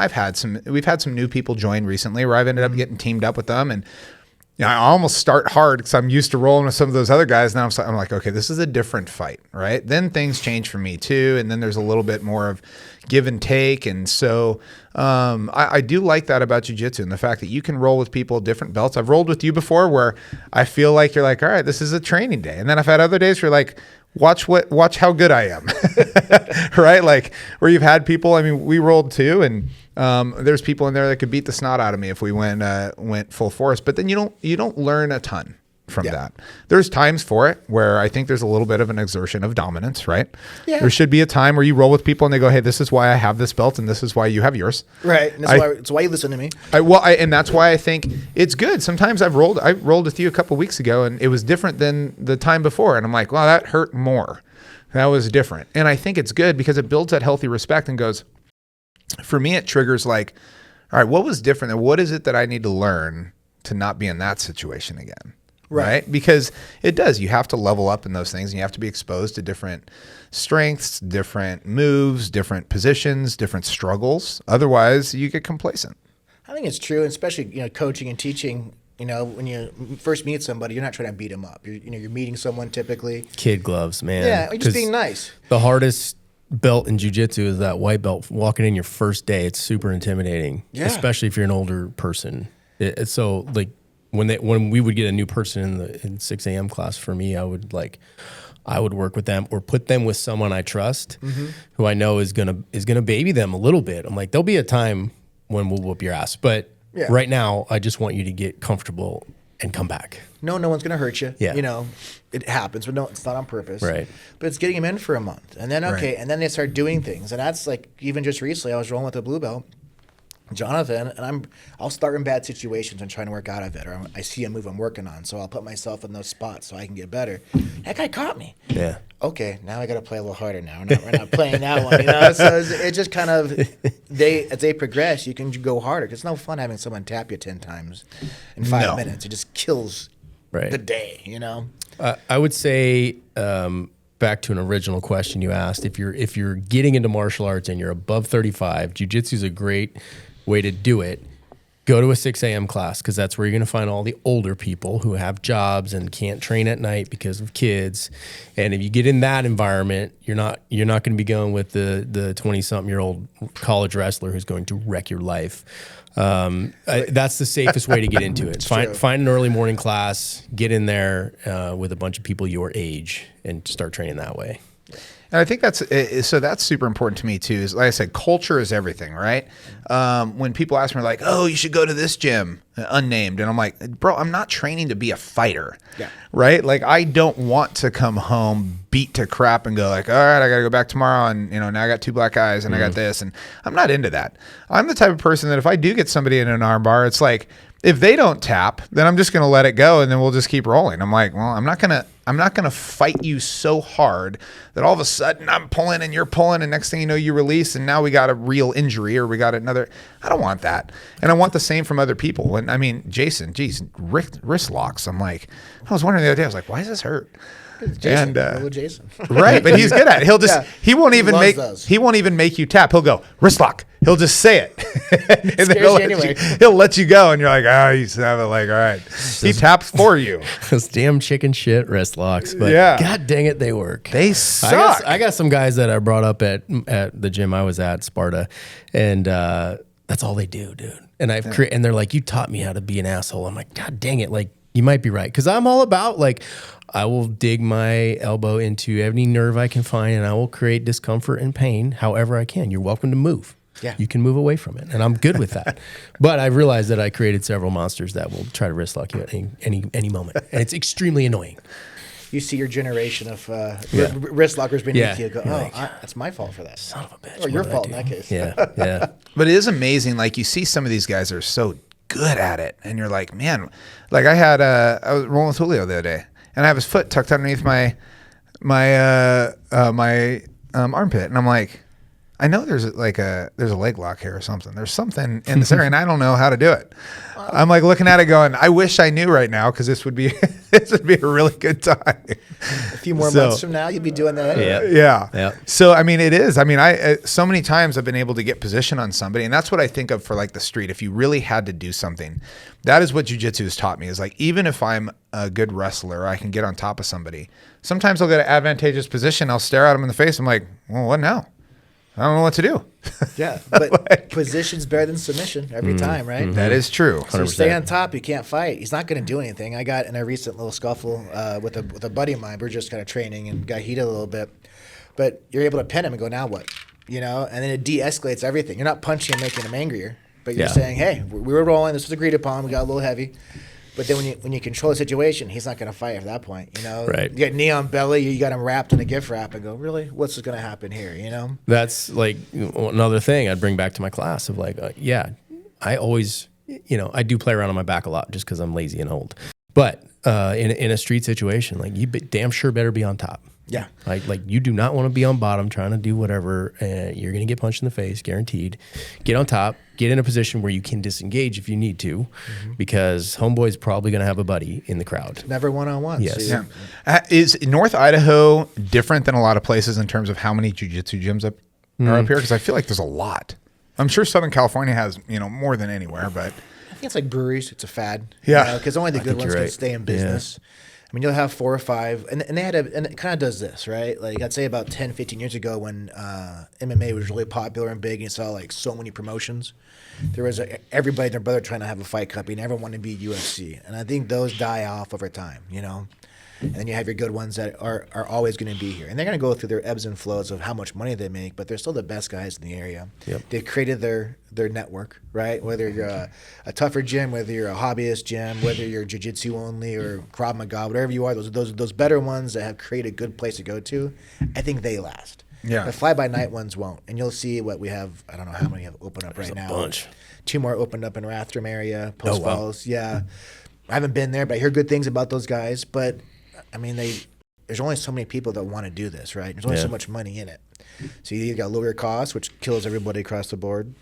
we've had some new people join recently where I've ended up getting teamed up with them. And you know, I almost start hard because I'm used to rolling with some of those other guys. Now I'm like, okay, this is a different fight, right? Then things change for me too. And then there's a little bit more of give and take. And so I do like that about jiu-jitsu and the fact that you can roll with people different belts. I've rolled with you before where I feel like you're like, all right, this is a training day. And then I've had other days where you're like, watch how good I am, right? Like where you've had people, I mean, we rolled too, and there's people in there that could beat the snot out of me if we went full force. But then you don't learn a ton from that. There's times for it where I think there's a little bit of an exertion of dominance, right? Yeah. There should be a time where you roll with people and they go, hey, this is why I have this belt and this is why you have yours. Right. And that's why you listen to me. And that's why I think it's good. Sometimes I rolled with you a couple weeks ago and it was different than the time before. And I'm like, well, that hurt more. That was different. And I think it's good because it builds that healthy respect and goes, for me, it triggers like, all right, what was different? And what is it that I need to learn to not be in that situation again? Right. Because it does. You have to level up in those things and you have to be exposed to different strengths, different moves, different positions, different struggles. Otherwise, you get complacent. I think it's true, especially, you know, coaching and teaching. You know, when you first meet somebody, you're not trying to beat them up. You're meeting someone typically. Kid gloves, man. Yeah, you're just being nice. The hardest belt in jiu-jitsu is that white belt. Walking in your first day, it's super intimidating, especially if you're an older person. So like, when we would get a new person in 6 a.m. class, for me, I would work with them or put them with someone I trust, who I know is gonna baby them a little bit. I'm like, there'll be a time when we'll whoop your ass, but right now, I just want you to get comfortable and come back. No one's gonna hurt you. Yeah. You know, it happens, but no, it's not on purpose. Right. But it's getting them in for a month, and then and then they start doing things, and that's like even just recently, I was rolling with a blue belt. Jonathan, and I'll start in bad situations and trying to work out of it, or I see a move I'm working on, so I'll put myself in those spots so I can get better. That guy caught me. Yeah. Okay, now I got to play a little harder. Now we're not playing that one, you know. So it just kind of as they progress, you can go harder. 'Cause it's no fun having someone tap you 10 times in 5 minutes. It just kills the day, you know. I would say. Back to an original question you asked, if you're getting into martial arts and you're above 35, jiu-jitsu is a great way to do it. Go to a 6 a.m. class, because that's where you're going to find all the older people who have jobs and can't train at night because of kids. And if you get in that environment, you're not going to be going with the 20-something-year-old college wrestler who's going to wreck your life. That's the safest way to get into it. Find an early morning class, get in there with a bunch of people your age, and start training that way. And I think that's super important to me too. Is like I said, culture is everything, right? When people ask me like, "Oh, you should go to this gym," unnamed, and I'm like, "Bro, I'm not training to be a fighter." Yeah. Right? Like, I don't want to come home beat to crap and go like, "All right, I got to go back tomorrow, and now I got 2 black eyes and I got this," and I'm not into that. I'm the type of person that if I do get somebody in an arm bar, it's like, if they don't tap, then I'm just going to let it go, and then we'll just keep rolling. I'm like, well, I'm not going to fight you so hard that all of a sudden I'm pulling and you're pulling, and next thing you know, you release, and now we got a real injury or we got another. I don't want that. And I want the same from other people. And I mean, Jason, geez, wrist locks. I'm like, I was wondering the other day, I was like, why does this hurt? Jason, Jason. Right, but he's good at it. He'll just he won't even make you tap. He'll go wrist lock. He'll just say it, and then he'll let you go, and you're like, you have it. Like, all right, he taps for you. Those damn chicken shit wrist locks, but god dang it, they work. They suck. I got some guys that I brought up at the gym I was at, Sparta, and that's all they do, dude. And and they're like, you taught me how to be an asshole. I'm like, god dang it, like you might be right, because I'm all about like, I will dig my elbow into any nerve I can find, and I will create discomfort and pain however I can. You're welcome to move. Yeah. You can move away from it, and I'm good with that. But I realized that I created several monsters that will try to wrist lock you at any moment, and it's extremely annoying. You see your generation of wrist lockers beneath you. Go, that's my fault for that. Son of a bitch. Or your fault in that case. Yeah. But it is amazing. Like, you see some of these guys that are so good at it, and you're like, man. Like, I was rolling with Julio the other day, and I have his foot tucked underneath my armpit, and I'm like, I know there's a leg lock here or something. There's something in this area, and I don't know how to do it. I'm like looking at it going, I wish I knew right now, because this would be a really good time. A few more months from now, you'll be doing that anyway. Yeah. So, I mean, it is. I mean, so many times I've been able to get position on somebody, and that's what I think of for like the street. If you really had to do something, that is what jiu-jitsu has taught me, is like, even if I'm a good wrestler, I can get on top of somebody. Sometimes I'll get an advantageous position. I'll stare at them in the face. I'm like, well, what now? I don't know what to do. Yeah, but position's better than submission every time, right? Mm-hmm. That is true. So you stay on top, you can't fight. He's not going to do anything. I got in a recent little scuffle with a buddy of mine. We're just kind of training and got heated a little bit. But you're able to pin him and go, now what? And then it de-escalates everything. You're not punching and making him angrier, but you're saying, hey, we were rolling. This was agreed upon. We got a little heavy. But then when you control the situation, he's not going to fight at that point. Right. You got knee on belly, you got him wrapped in a gift wrap, and go, really, what's going to happen here? That's like another thing I'd bring back to my class of like, I always, I do play around on my back a lot just because I'm lazy and old. But in a street situation, like, you damn sure better be on top. Yeah. Like you do not want to be on bottom trying to do whatever. You're going to get punched in the face, guaranteed. Get on top. Get in a position where you can disengage if you need to, because homeboy's probably going to have a buddy in the crowd. Never one-on-one. Yes. Yeah. Is North Idaho different than a lot of places in terms of how many jiu-jitsu gyms are up here? Because I feel like there's a lot. I'm sure Southern California has, more than anywhere, but I think it's like breweries. It's a fad. Yeah. Because only the good ones can stay in business. Yeah. I mean, you'll have 4 or 5, and it kind of does this, right? Like, I'd say about 10, 15 years ago when MMA was really popular and big, and you saw like so many promotions, there was everybody and their brother trying to have a fight company, and everyone wanted to be UFC. And I think those die off over time, And then you have your good ones that are always going to be here. And they're going to go through their ebbs and flows of how much money they make, but they're still the best guys in the area. Yep. They've created their network, right? Whether you're a tougher gym, whether you're a hobbyist gym, whether you're jiu-jitsu only or Krav Maga, whatever you are, those better ones that have created a good place to go to, I think they last. Yeah. The fly-by-night ones won't. And you'll see what we have. I don't know how many have opened up right now. Bunch. 2 more opened up in Rathdrum area, Post Oh, wow. Falls. Yeah. I haven't been there, but I hear good things about those guys. But, I mean, there's only so many people that want to do this, right? There's only so much money in it. So you either got to lower your costs, which kills everybody across the board,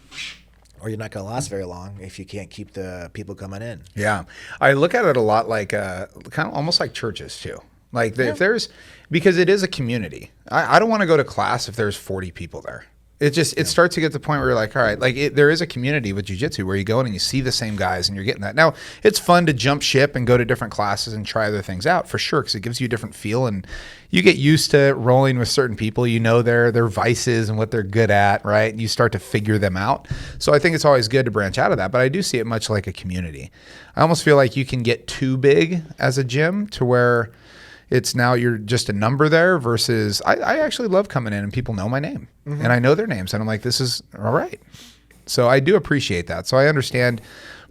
or you're not going to last very long if you can't keep the people coming in. Yeah. I look at it a lot like kind of almost like churches too. Like if there's, because it is a community. I don't want to go to class if there's 40 people there. It just, it starts to get to the point where you're like, all right, like there is a community with jiu-jitsu where you go in and you see the same guys and you're getting that. Now, it's fun to jump ship and go to different classes and try other things out for sure, because it gives you a different feel and you get used to rolling with certain people. You know their vices and what they're good at, right? And you start to figure them out. So I think it's always good to branch out of that, but I do see it much like a community. I almost feel like you can get too big as a gym to where it's now you're just a number there versus I actually love coming in and people know my name and I know their names and I'm like, this is all right. So I do appreciate that. So I understand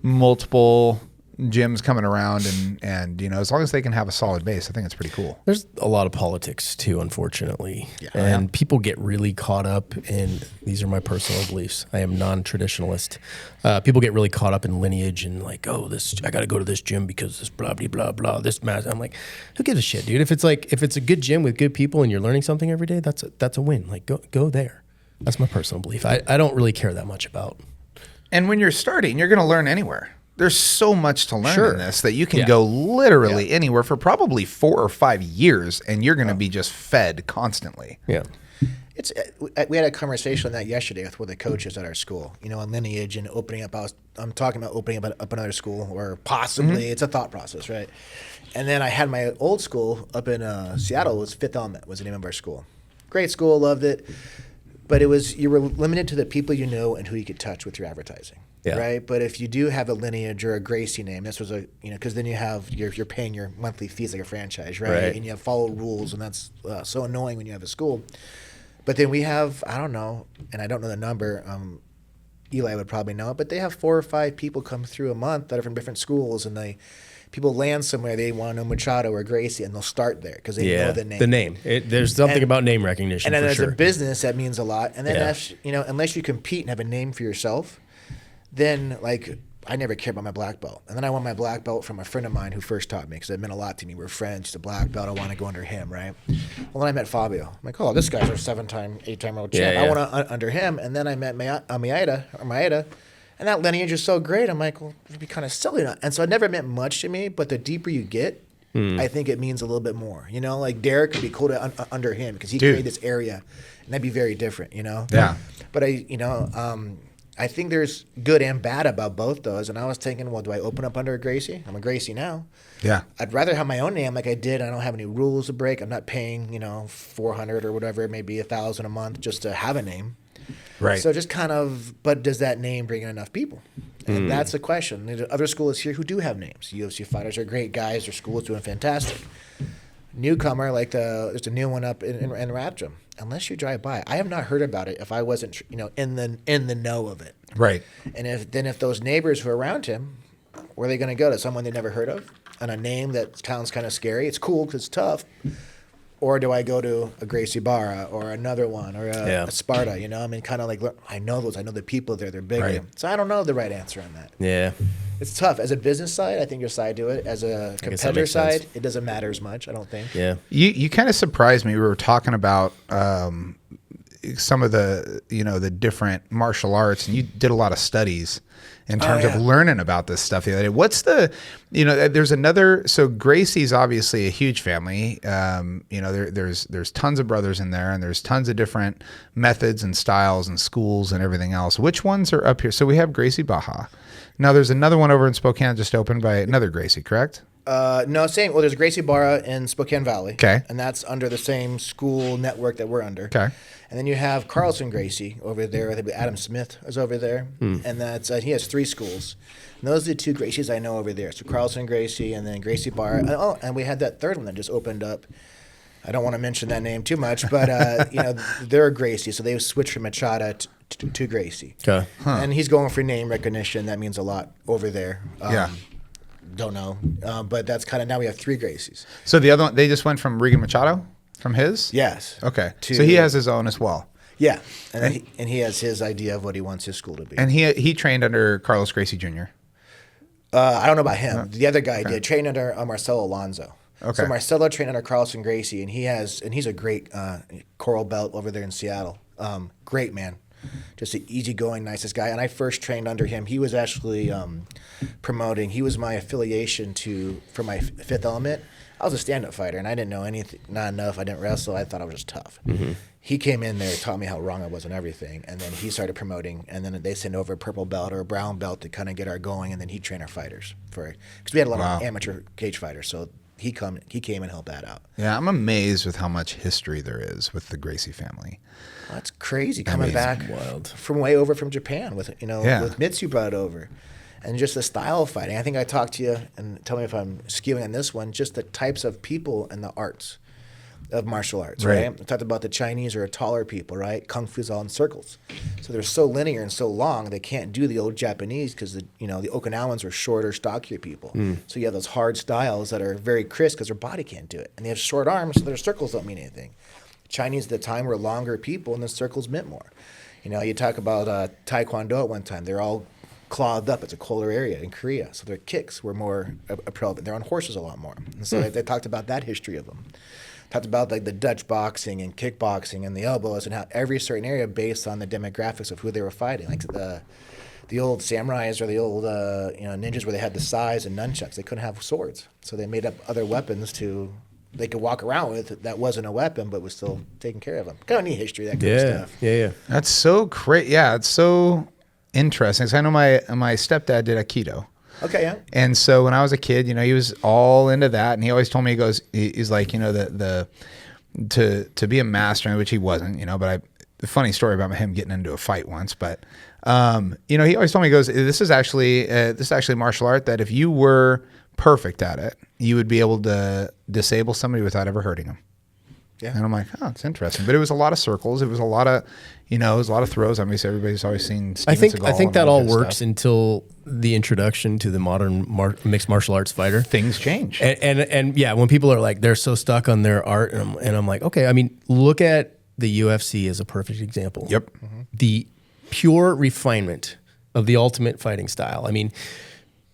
multiple gyms coming around and you know, as long as they can have a solid base, I think it's pretty cool. There's a lot of politics too, unfortunately. And people get really caught up in, these are my personal beliefs. I am non-traditionalist. People get really caught up in lineage and like, oh, this, I got to go to this gym because this blah, blah, blah, blah, this math. I'm like, who gives a shit, dude? If it's a good gym with good people and you're learning something every day, that's a win. Like go there. That's my personal belief. I don't really care that much about. And when you're starting, you're going to learn anywhere. There's so much to learn in this that you can go literally anywhere for probably 4 or 5 years, and you're going to be just fed constantly. Yeah. We had a conversation on that yesterday with one of the coaches at our school, you know, on lineage and opening up. I'm talking about opening up another school or possibly it's a thought process, right? And then I had my old school up in Seattle. It was Fifth Element was the name of our school. Great school, loved it. But it was, you were limited to the people you know and who you could touch with your advertising. Yeah. Right. But if you do have a lineage or a Gracie name, this was because then you have, you're paying your monthly fees like a franchise, right? And you have follow rules, and that's so annoying when you have a school. But then we have, I don't know, and I don't know the number, Eli would probably know it, but they have 4 or 5 people come through a month that are from different schools, and people land somewhere, they want to know Machado or Gracie, and they'll start there because they know the name. The name. There's something about name recognition. And then for as a business, that means a lot. And then unless you compete and have a name for yourself, then I never cared about my black belt. And then I won my black belt from a friend of mine who first taught me because it meant a lot to me. We're friends. He's a black belt. I want to go under him, right? Well, then I met Fabio. I'm like, oh, this guy's our 7-time, 8-time world champ. I want to under him. And then I met Maeda. And that lineage is so great. I'm like, well, it'd be kind of silly. And so it never meant much to me. But the deeper you get, I think it means a little bit more. You know, like Derek would be cool to under him because he created this area. And that'd be very different, you know? Yeah. But I think there's good and bad about both those. And I was thinking, well, do I open up under a Gracie? I'm a Gracie now. Yeah. I'd rather have my own name like I did. I don't have any rules to break. I'm not paying, $400 or whatever, maybe $1,000 a month just to have a name. Right. So just kind of, but does that name bring in enough people? And that's the question. There's other schools here who do have names. UFC fighters are great guys. Their school is doing fantastic. Newcomer, there's a new one up in Rathdrum. Unless you drive by, I have not heard about it if I wasn't, in the know of it. Right. And if those neighbors who are around him, where are they going to go to? Someone they never heard of, and a name that sounds kind of scary. It's cool because it's tough. Or do I go to a Gracie Barra or another one or a Sparta? Kind of like I know those. I know the people there. They're bigger. Right. So I don't know the right answer on that. Yeah. It's tough. As a business side, I think your side do it. As a competitor side, it doesn't matter as much, I don't think. Yeah. You kind of surprised me. We were talking about some of the, the different martial arts, and you did a lot of studies in terms of learning about this stuff the other day. What's the, there's another, so Gracie's obviously a huge family. There's tons of brothers in there, and there's tons of different methods and styles and schools and everything else. Which ones are up here? So we have Gracie Barra. Now there's another one over in Spokane just opened by another Gracie, correct? No, same. Well, there's Gracie Barra in Spokane Valley. Okay. And that's under the same school network that we're under. Okay. And then you have Carlson Gracie over there. I think Adam Smith is over there. And that's he has 3 schools. And those are the 2 Gracies I know over there. So Carlson Gracie and then Gracie Barra. And we had that third one that just opened up. I don't want to mention that name too much, but they're a Gracie. So they've switched from Machado to Gracie. Okay. And he's going for name recognition. That means a lot over there. Don't know. But that's kind of, now we have 3 Gracies. So the other one, they just went from Regan Machado? from his? Yes. Okay. So he has his own as well. Yeah, and he has his idea of what he wants his school to be. And he trained under Carlos Gracie Jr. I don't know about him. The other guy did train under Marcelo Alonso. Okay. So Marcelo trained under Carlos and Gracie, and he's a great coral belt over there in Seattle. Great man, just an easygoing, nicest guy. And I first trained under him. He was actually promoting. He was my affiliation for my Fifth Element. I was a stand-up fighter, and I didn't know anything, not enough. I didn't wrestle. I thought I was just tough. Mm-hmm. He came in there, taught me how wrong I was and everything, and then he started promoting, and then they sent over a purple belt or a brown belt to kind of get our going, and then he'd train our fighters because we had a lot of amateur cage fighters, so he came and helped that out. Yeah, I'm amazed with how much history there is with the Gracie family. Well, that's crazy coming back wild. from way over from Japan with with Mitsu brought it over. And just the style of fighting. I think I talked to you, and tell me if I'm skewing on this one, just the types of people and the arts of martial arts, right? I talked about the Chinese are taller people, right? Kung Fu's all in circles. So they're so linear and so long, they can't do the old Japanese because the Okinawans are shorter, stockier people. So you have those hard styles that are very crisp because their body can't do it. And they have short arms, so their circles don't mean anything. Chinese at the time were longer people, and the circles meant more. You talk about Taekwondo at one time. They're all clogged up. It's a colder area in Korea, so their kicks were more prevalent. They're on horses a lot more, and so they talked about that history of them. Talked about like the Dutch boxing and kickboxing and the elbows and how every certain area based on the demographics of who they were fighting, like the old samurais or the old ninjas where they had the sais and nunchucks. They couldn't have swords, so they made up other weapons they could walk around with that wasn't a weapon but was still taking care of them. Kind of neat history, that kind of stuff. Yeah. That's so great. Yeah, it's so interesting. So I know my stepdad did Aikido. Okay, yeah. And so when I was a kid, he was all into that, and he always told me, he's like, to be a master, which he wasn't, but the funny story about him getting into a fight once, but he always told me, he goes, this is actually martial art that if you were perfect at it, you would be able to disable somebody without ever hurting them. Yeah. And I'm like, oh, it's interesting. But it was a lot of circles. It was a lot of, throws. I mean, everybody's always seen Steven Seagal. I think that all works until the introduction to the modern mixed martial arts fighter. Things change. And yeah, when people are like, they're so stuck on their art, and I'm like, okay, I mean, look at the UFC as a perfect example. Yep. Mm-hmm. The pure refinement of the ultimate fighting style. I mean,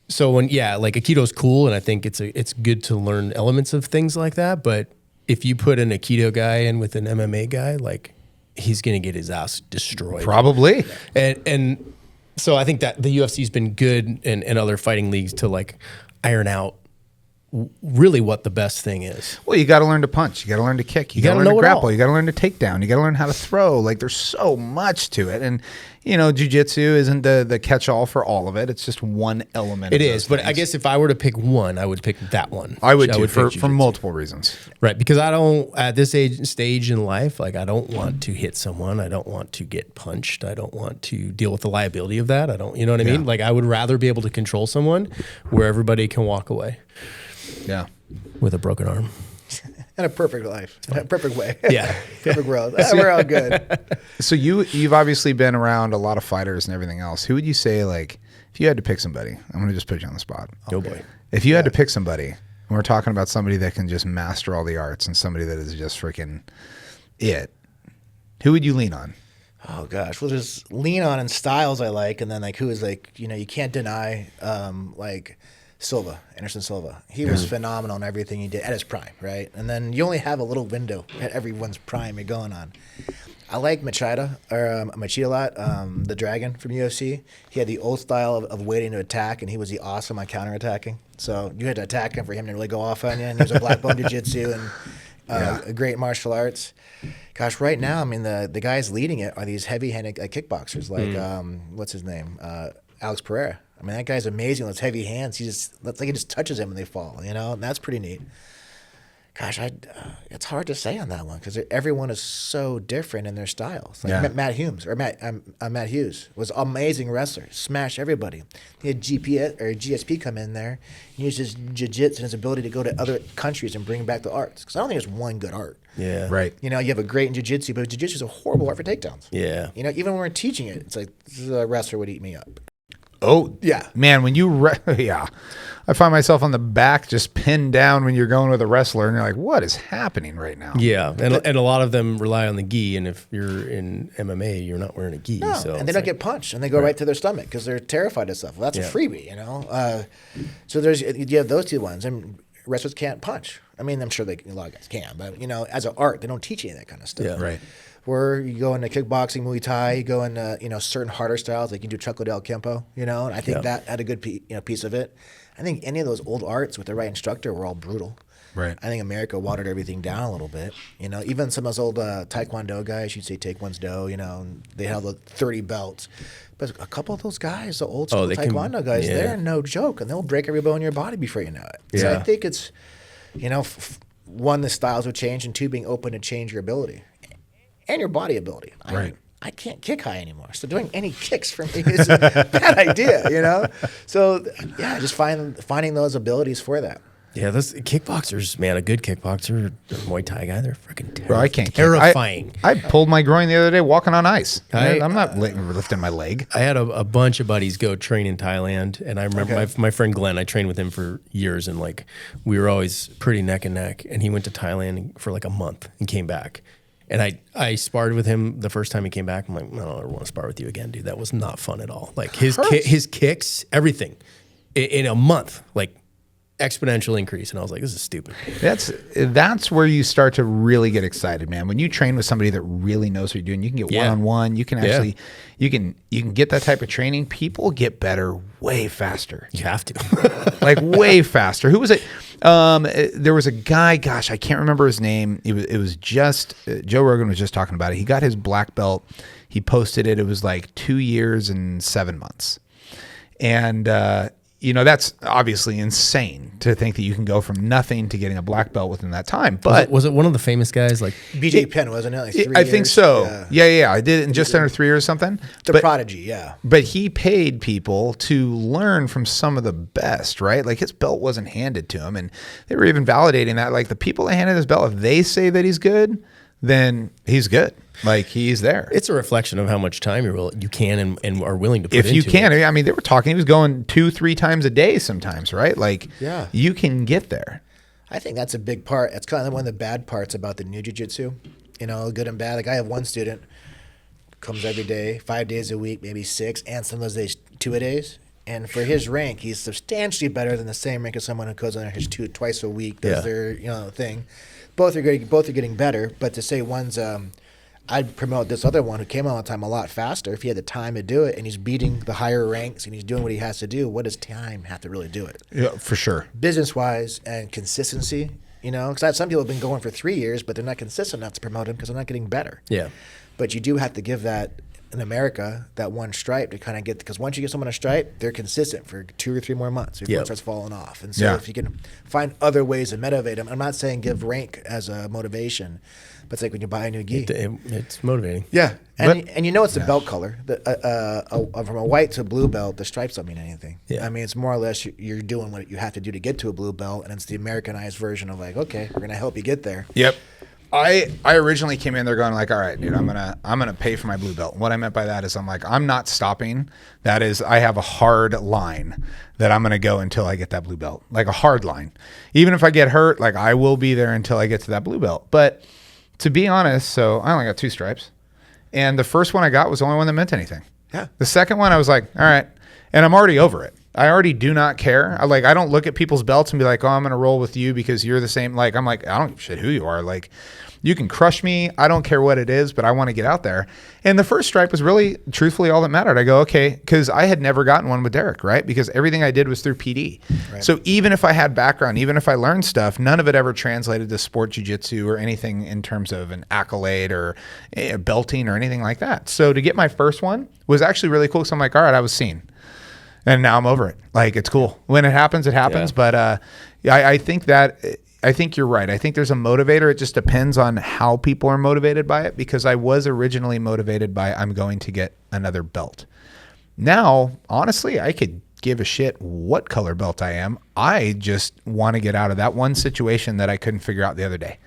so like Aikido's cool, and I think it's good to learn elements of things like that, but if you put an Aikido guy in with an MMA guy, like he's going to get his ass destroyed. Probably. And so I think that the UFC's been good and other fighting leagues to like iron out really what the best thing is. Well, you got to learn to punch. You got to learn to kick. You got to learn to grapple. You got to learn to take down. You got to learn how to throw. Like there's so much to it. And, jiu-jitsu isn't the catch-all for all of it. It's just one element. It is. But I guess if I were to pick one, I would pick that one. I would too, for multiple reasons. Right. Because at this stage in life, like I don't want to hit someone. I don't want to get punched. I don't want to deal with the liability of that. You know what I mean? Like I would rather be able to control someone where everybody can walk away. Yeah. With a broken arm. And a perfect life. In a perfect way. Yeah. Perfect world. We're all good. So you've obviously been around a lot of fighters and everything else. Who would you say, like, if you had to pick somebody, I'm going to just put you on the spot. Oh, boy. If you had to pick somebody, and we're talking about somebody that can just master all the arts and somebody that is just freaking it, who would you lean on? Oh, gosh. Well, there's lean on and styles I like, and then, like, who is, like, you can't deny, Anderson Silva. He was phenomenal in everything he did at his prime, right? And then you only have a little window at everyone's prime you're going on. I like Machida a lot, the Dragon from UFC. He had the old style of waiting to attack, and he was awesome on counterattacking. So you had to attack him for him to really go off on you. And he was a black belt jiu-jitsu and a great martial arts. Gosh, right now, I mean, the guys leading it are these heavy-handed kickboxers, like what's his name, Alex Pereira. I mean, that guy's amazing with those heavy hands. It's like he just touches them and they fall, and that's pretty neat. Gosh, it's hard to say on that one because everyone is so different in their styles. Like Matt Hughes was an amazing wrestler, smashed everybody. He had GSP come in there, and used his jiu-jitsu and his ability to go to other countries and bring back the arts. Because I don't think there's one good art. Yeah. Right. You have a great in jiu-jitsu, but jiu-jitsu is a horrible art for takedowns. Yeah. Even when we're teaching it, it's like this is a wrestler would eat me up. Oh, Yeah. Man, when you, yeah. I find myself on the back just pinned down when you're going with a wrestler and you're like, what is happening right now? Yeah. And a lot of them rely on the gi. And if you're in MMA, you're not wearing a gi. No, So and they don't get punched, and they go right to their stomach because they're terrified of stuff. Well, that's a freebie, you know. So you have those two ones, and wrestlers can't punch. I mean, I'm sure a lot of guys can, but you know, as an art, they don't teach you any of that kind of stuff. Yeah. Right. Where you go into kickboxing, Muay Thai, you go into certain harder styles, like you do Choco del Kempo, and I think that had a good piece of it. I think any of those old arts with the right instructor were all brutal. Right. I think America watered everything down a little bit. Even some of those old Taekwondo guys, you'd say Taekwon's Do, and they held the 30 belts. But a couple of those guys, the old school Taekwondo guys, they're no joke, and they'll break every bone in your body before you know it. Yeah. So I think it's, one, the styles would change, and two, being open to change your ability and your body ability. Right. I can't kick high anymore, so doing any kicks for me is a bad idea, So, yeah, just finding those abilities for that. Yeah, those kickboxers, man, a good kickboxer, a Muay Thai guy, they're freaking Bro, I can't kick. terrifying. I pulled my groin the other day walking on ice. I- I'm not lifting my leg. I had a bunch of buddies go train in Thailand, and I remember my friend Glenn. I trained with him for years, and we were always pretty neck and neck. And he went to Thailand for a month and came back. And I sparred with him the first time he came back. I'm like, no, I don't want to spar with you again, dude. That was not fun at all. His kicks, everything, in a month, exponential increase. And I was like, this is stupid. That's where you start to really get excited, man. When you train with somebody that really knows what you're doing, you can get one-on-one. You can actually, you can get that type of training. People get better way faster. You have to. Way faster. Who was it? There was a guy, gosh, I can't remember his name. It was just, Joe Rogan was just talking about it. He got his black belt. He posted it. It was 2 years and 7 months. And, that's obviously insane to think that you can go from nothing to getting a black belt within that time. But was it one of the famous guys? BJ Penn, wasn't it? 3 I years? think so. Yeah. I did it in just under 3 years or something. Prodigy, yeah. But he paid people to learn from some of the best, right? His belt wasn't handed to him. And they were even validating that. The people that handed his belt, if they say that he's good, then he's good. He's there. It's a reflection of how much time you can and are willing to put into it. If you can. I mean, they were talking, he was going 2-3 times a day sometimes, right? Yeah. You can get there. I think that's a big part. It's kind of one of the bad parts about the new jiu-jitsu, good and bad. I have one student, comes every day, 5 days a week, maybe 6, and some of those days 2-a-days. And for his rank, he's substantially better than the same rank as someone who goes on his twice a week, does their thing. Both are getting better, but to say one's I'd promote this other one who came on all the time a lot faster if he had the time to do it, and he's beating the higher ranks and he's doing what he has to do. What does time have to really do it? Yeah, for sure. Business-wise and consistency, because some people have been going for 3 years, but they're not consistent enough to promote him because they're not getting better. Yeah. But you do have to give that, in America, that one stripe to kind of get, because once you get someone a stripe, they're consistent for 2 or 3 more months before it starts falling off. And so if you can find other ways to motivate them, I'm not saying give rank as a motivation, but it's when you buy a new gi. It's motivating. Yeah. And it's the belt color. From a white to a blue belt, the stripes don't mean anything. Yeah. I mean, it's more or less you're doing what you have to do to get to a blue belt, and it's the Americanized version of okay, we're going to help you get there. Yep. I originally came in there going all right, dude, I'm gonna pay for my blue belt. What I meant by that is I'm not stopping. That is, I have a hard line that I'm gonna go until I get that blue belt, a hard line. Even if I get hurt, I will be there until I get to that blue belt. But to be honest, so I only got 2 stripes, and the first one I got was the only one that meant anything. Yeah. The second one I was like, all right, and I'm already over it. I already do not care. I don't look at people's belts and be like, oh, I'm going to roll with you because you're the same. I don't give a shit who you are. You can crush me. I don't care what it is, but I want to get out there. And the first stripe was really, truthfully, all that mattered. I go, okay, because I had never gotten one with Derek, right? Because everything I did was through PD. Right. So even if I had background, even if I learned stuff, none of it ever translated to sport jiu-jitsu or anything in terms of an accolade or belting or anything like that. So to get my first one was actually really cool because I'm like, all right, I was seen. And now I'm over it. It's cool. When it happens, it happens. Yeah. But I think you're right. I think there's a motivator. It just depends on how people are motivated by it, because I was originally motivated by I'm going to get another belt. Now, honestly, I could give a shit what color belt I am. I just want to get out of that one situation that I couldn't figure out the other day.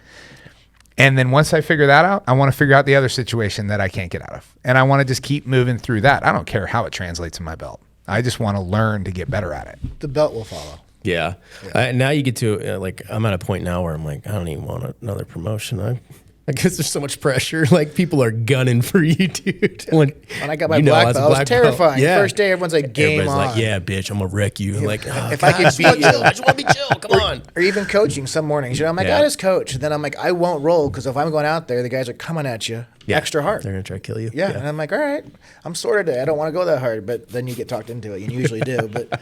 And then once I figure that out, I want to figure out the other situation that I can't get out of. And I want to just keep moving through that. I don't care how it translates in my belt. I just want to learn to get better at it. The belt will follow. Yeah. Now you get to like, I'm at a point now where I'm like, I don't even want another promotion. I guess there's so much pressure. Like people are gunning for you, dude. When I got my black belt, it was terrifying. Yeah. First day, everyone's like, game Everybody's on. like, yeah, bitch, I'm gonna wreck you. Like, oh, if I could beat you, I just want to be chill. Come on. Or even coaching some mornings, I'm like, I just coach. And then I'm like, I won't roll because if I'm going out there, the guys are coming at you extra hard. They're gonna try to kill you. Yeah. And I'm like, all right, I'm sore today. I don't want to go that hard. But then you get talked into it. You usually do. But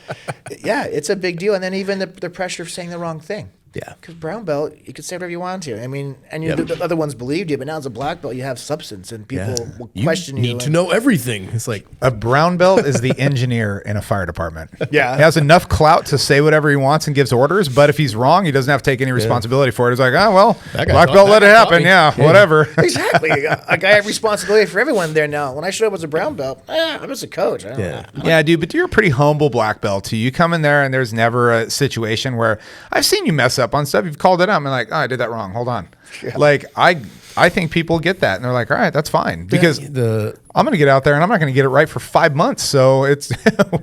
yeah, it's a big deal. And then even the pressure of saying the wrong thing. Yeah. Because brown belt, you can say whatever you want to. I mean, and the other ones believed you, but now as a black belt, you have substance, and people will question you. You need to know everything. It's like a brown belt is the engineer in a fire department. Yeah. He has enough clout to say whatever he wants and gives orders, but if he's wrong, he doesn't have to take any responsibility for it. He's like, oh, well, black belt let it happen. Yeah, whatever. Exactly. Like I have responsibility for everyone there now. When I showed up as a brown belt, I'm just a coach. Yeah, dude, but you're a pretty humble black belt too. You come in there and there's never a situation where I've seen you mess up on stuff. You've called it up and like, oh, I did that wrong. Hold on. Yeah. Like I think people get that and they're like, all right, that's fine because I'm going to get out there and I'm not going to get it right for 5 months. So it's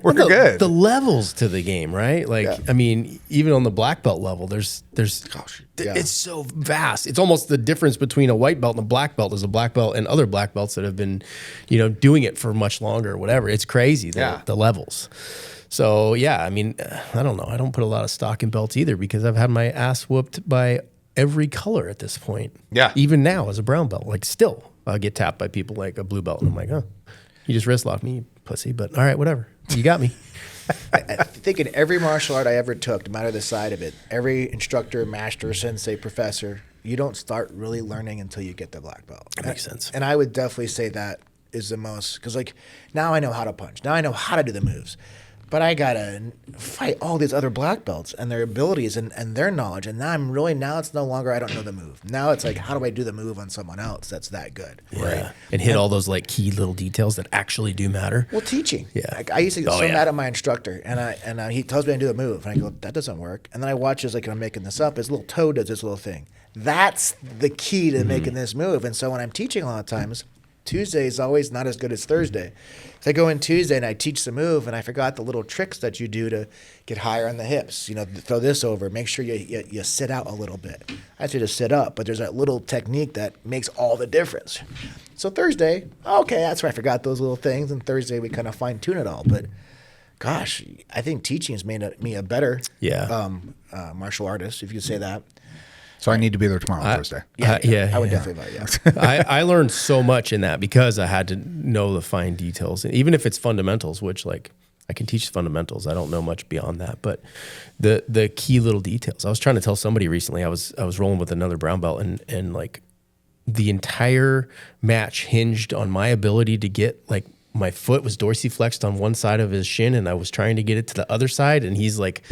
we're good. The levels to the game, right? Like, I mean, even on the black belt level, there's it's so vast. It's almost the difference between a white belt and a black belt is a black belt and other black belts that have been, doing it for much longer or whatever. It's crazy, the levels. So, yeah, I mean, I don't know. I don't put a lot of stock in belts either because I've had my ass whooped by every color at this point. Yeah. Even now as a brown belt, like still I'll get tapped by people like a blue belt. And I'm like, oh, you just wrist locked me, you pussy. But all right, whatever. You got me. I think in every martial art I ever took, no matter the side of it, every instructor, master, sensei, professor, you don't start really learning until you get the black belt. That makes sense. And I would definitely say that is the most, because like now I know how to punch. Now I know how to do the moves. But I got to fight all these other black belts and their abilities and their knowledge. And now it's no longer I don't know the move. Now it's like, how do I do the move on someone else that's that good? Yeah. Right? And hit all those like key little details that actually do matter. Well, teaching. Yeah. Like, I used to get mad at my instructor and he tells me to do a move. And I go, that doesn't work. And then I watch as like I'm making this up. His little toe does this little thing. That's the key to making this move. And so when I'm teaching a lot of times, Tuesday is always not as good as Thursday. So I go in Tuesday and I teach the move and I forgot the little tricks that you do to get higher on the hips. Throw this over. Make sure you sit out a little bit. I say to sit up, but there's that little technique that makes all the difference. So Thursday, okay, that's where I forgot those little things. And Thursday we kind of fine tune it all. But gosh, I think teaching has made me a better martial artist, if you could say that. So I need to be there tomorrow on Thursday. I would definitely invite you. I learned so much in that because I had to know the fine details. And even if it's fundamentals, which like I can teach fundamentals. I don't know much beyond that. But the key little details. I was trying to tell somebody recently, I was rolling with another brown belt and like the entire match hinged on my ability to get like my foot was dorsiflexed on one side of his shin and I was trying to get it to the other side. And he's like,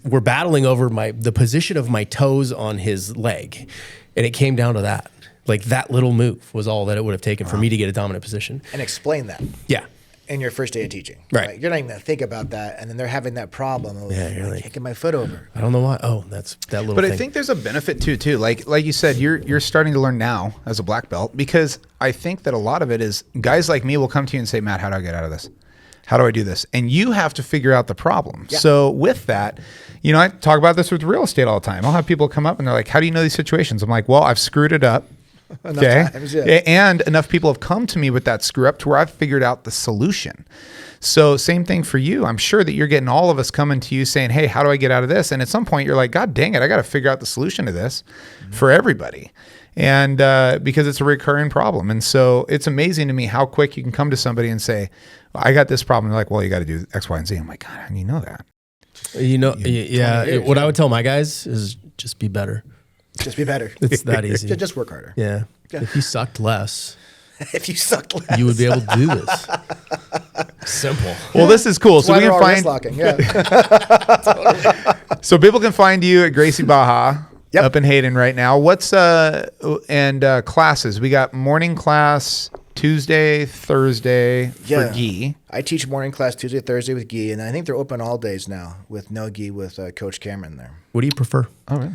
we're battling over the position of my toes on his leg. And it came down to that. Like that little move was all that it would have taken for me to get a dominant position. And explain that. Yeah. In your first day of teaching. Right. You're not even going to think about that. And then they're having that problem of you're like, kicking my foot over. I don't know why. Oh, that's that little But thing. I think there's a benefit too. Like you said, you're starting to learn now as a black belt because I think that a lot of it is guys like me will come to you and say, Matt, how do I get out of this? How do I do this? And you have to figure out the problem. Yeah. So with that, I talk about this with real estate all the time. I'll have people come up and they're like, how do you know these situations? I'm like, well, I've screwed it up. Okay. Times, yeah. And enough people have come to me with that screw up to where I've figured out the solution. So same thing for you. I'm sure that you're getting all of us coming to you saying, hey, how do I get out of this? And at some point you're like, God dang it, I got to figure out the solution to this for everybody. And because it's a recurring problem. And so it's amazing to me how quick you can come to somebody and say, I got this problem. They're like, well, you got to do X, Y, and Z. I'm like, God, how do you know that? What I would tell my guys is just be better. Just be better. It's that easy. Just work harder. Yeah. If you sucked less, you would be able to do this. Simple. Well, this is cool. So we can find locking. Yeah. So people can find you at Gracie Barra up in Hayden right now. What's classes? We got morning class Tuesday, Thursday for gi. I teach morning class Tuesday, Thursday with gi, and I think they're open all days now with no gi with Coach Cameron there. What do you prefer? Oh, really?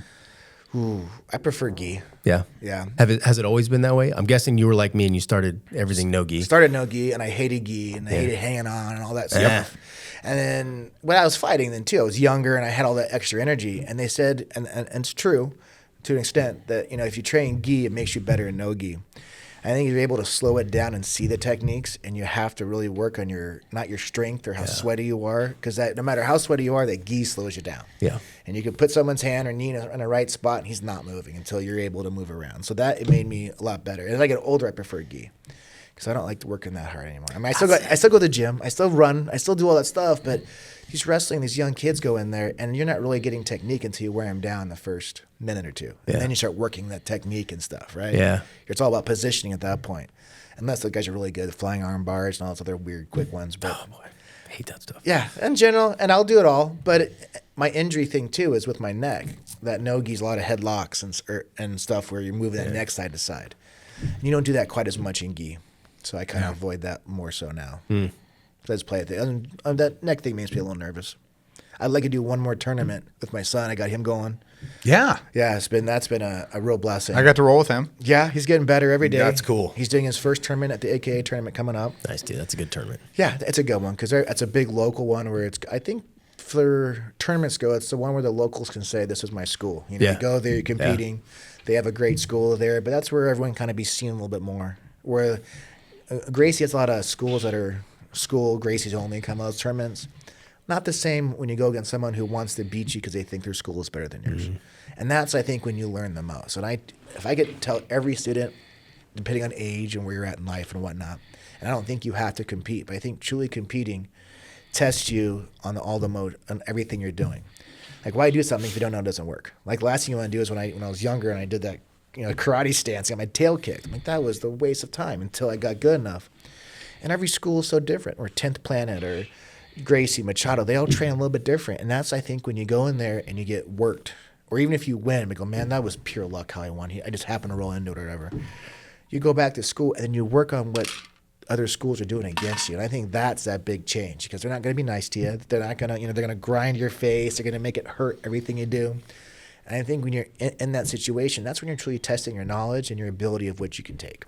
Ooh, I prefer gi. Yeah. Yeah. Has it always been that way? I'm guessing you were like me and you started everything no gi. Started no gi, and I hated gi, and I hated hanging on and all that stuff. And then when I was fighting then too, I was younger and I had all that extra energy. And they said, and it's true to an extent, that if you train gi, it makes you better in no gi. I think you're able to slow it down and see the techniques, and you have to really work on not your strength or how sweaty you are, because no matter how sweaty you are, that gi slows you down. Yeah. And you can put someone's hand or knee in a right spot, and he's not moving until you're able to move around. So it made me a lot better. As I get older, I prefer gi, because I don't like working that hard anymore. I mean, I still go to the gym, I still run, I still do all that stuff, but these wrestling, these young kids go in there, and you're not really getting technique until you wear them down the first minute or two. And then you start working that technique and stuff, right? Yeah. It's all about positioning at that point. Unless the guys are really good at flying arm bars and all those other weird, quick ones. But, Oh, boy. I hate that stuff. yeah, in general, and I'll do it all. But my injury thing, too, is with my neck. That no-gi's a lot of headlocks and stuff where you're moving that neck side to side. You don't do that quite as much in gi. So I kind of avoid that more so now. So I just play it. That neck thing makes me a little nervous. I'd like to do one more tournament with my son. I got him going. Yeah. Yeah, that's been a real blessing. I got to roll with him. Yeah, he's getting better every day. That's cool. He's doing his first tournament at the AKA tournament coming up. Nice, dude. That's a good tournament. Yeah, it's a good one because it's a big local one where I think for tournaments go, it's the one where the locals can say, this is my school. You go there, you're competing. They have a great school there, but that's where everyone kind of be seen a little bit more. Where Gracie has a lot of schools that are Gracie's only come those tournaments. Not the same when you go against someone who wants to beat you because they think their school is better than yours. And that's, I think, when you learn the most. And if I get to tell every student, depending on age and where you're at in life and whatnot, and I don't think you have to compete, but I think truly competing tests you on on everything you're doing. Like, why do something if you don't know it doesn't work? Like, the last thing you want to do is when I was younger and I did that karate stance, I got my tail kicked. I'm like, that was the waste of time until I got good enough. And every school is so different, or 10th Planet, or Gracie, Machado, they all train a little bit different. And that's, I think, when you go in there and you get worked, or even if you win, we go, man, that was pure luck how I won. I just happened to roll into it or whatever. You go back to school and then you work on what other schools are doing against you. And I think that's that big change, because they're not going to be nice to you. They're not going to, they're going to grind your face. They're going to make it hurt everything you do. And I think when you're in that situation, that's when you're truly testing your knowledge and your ability of what you can take.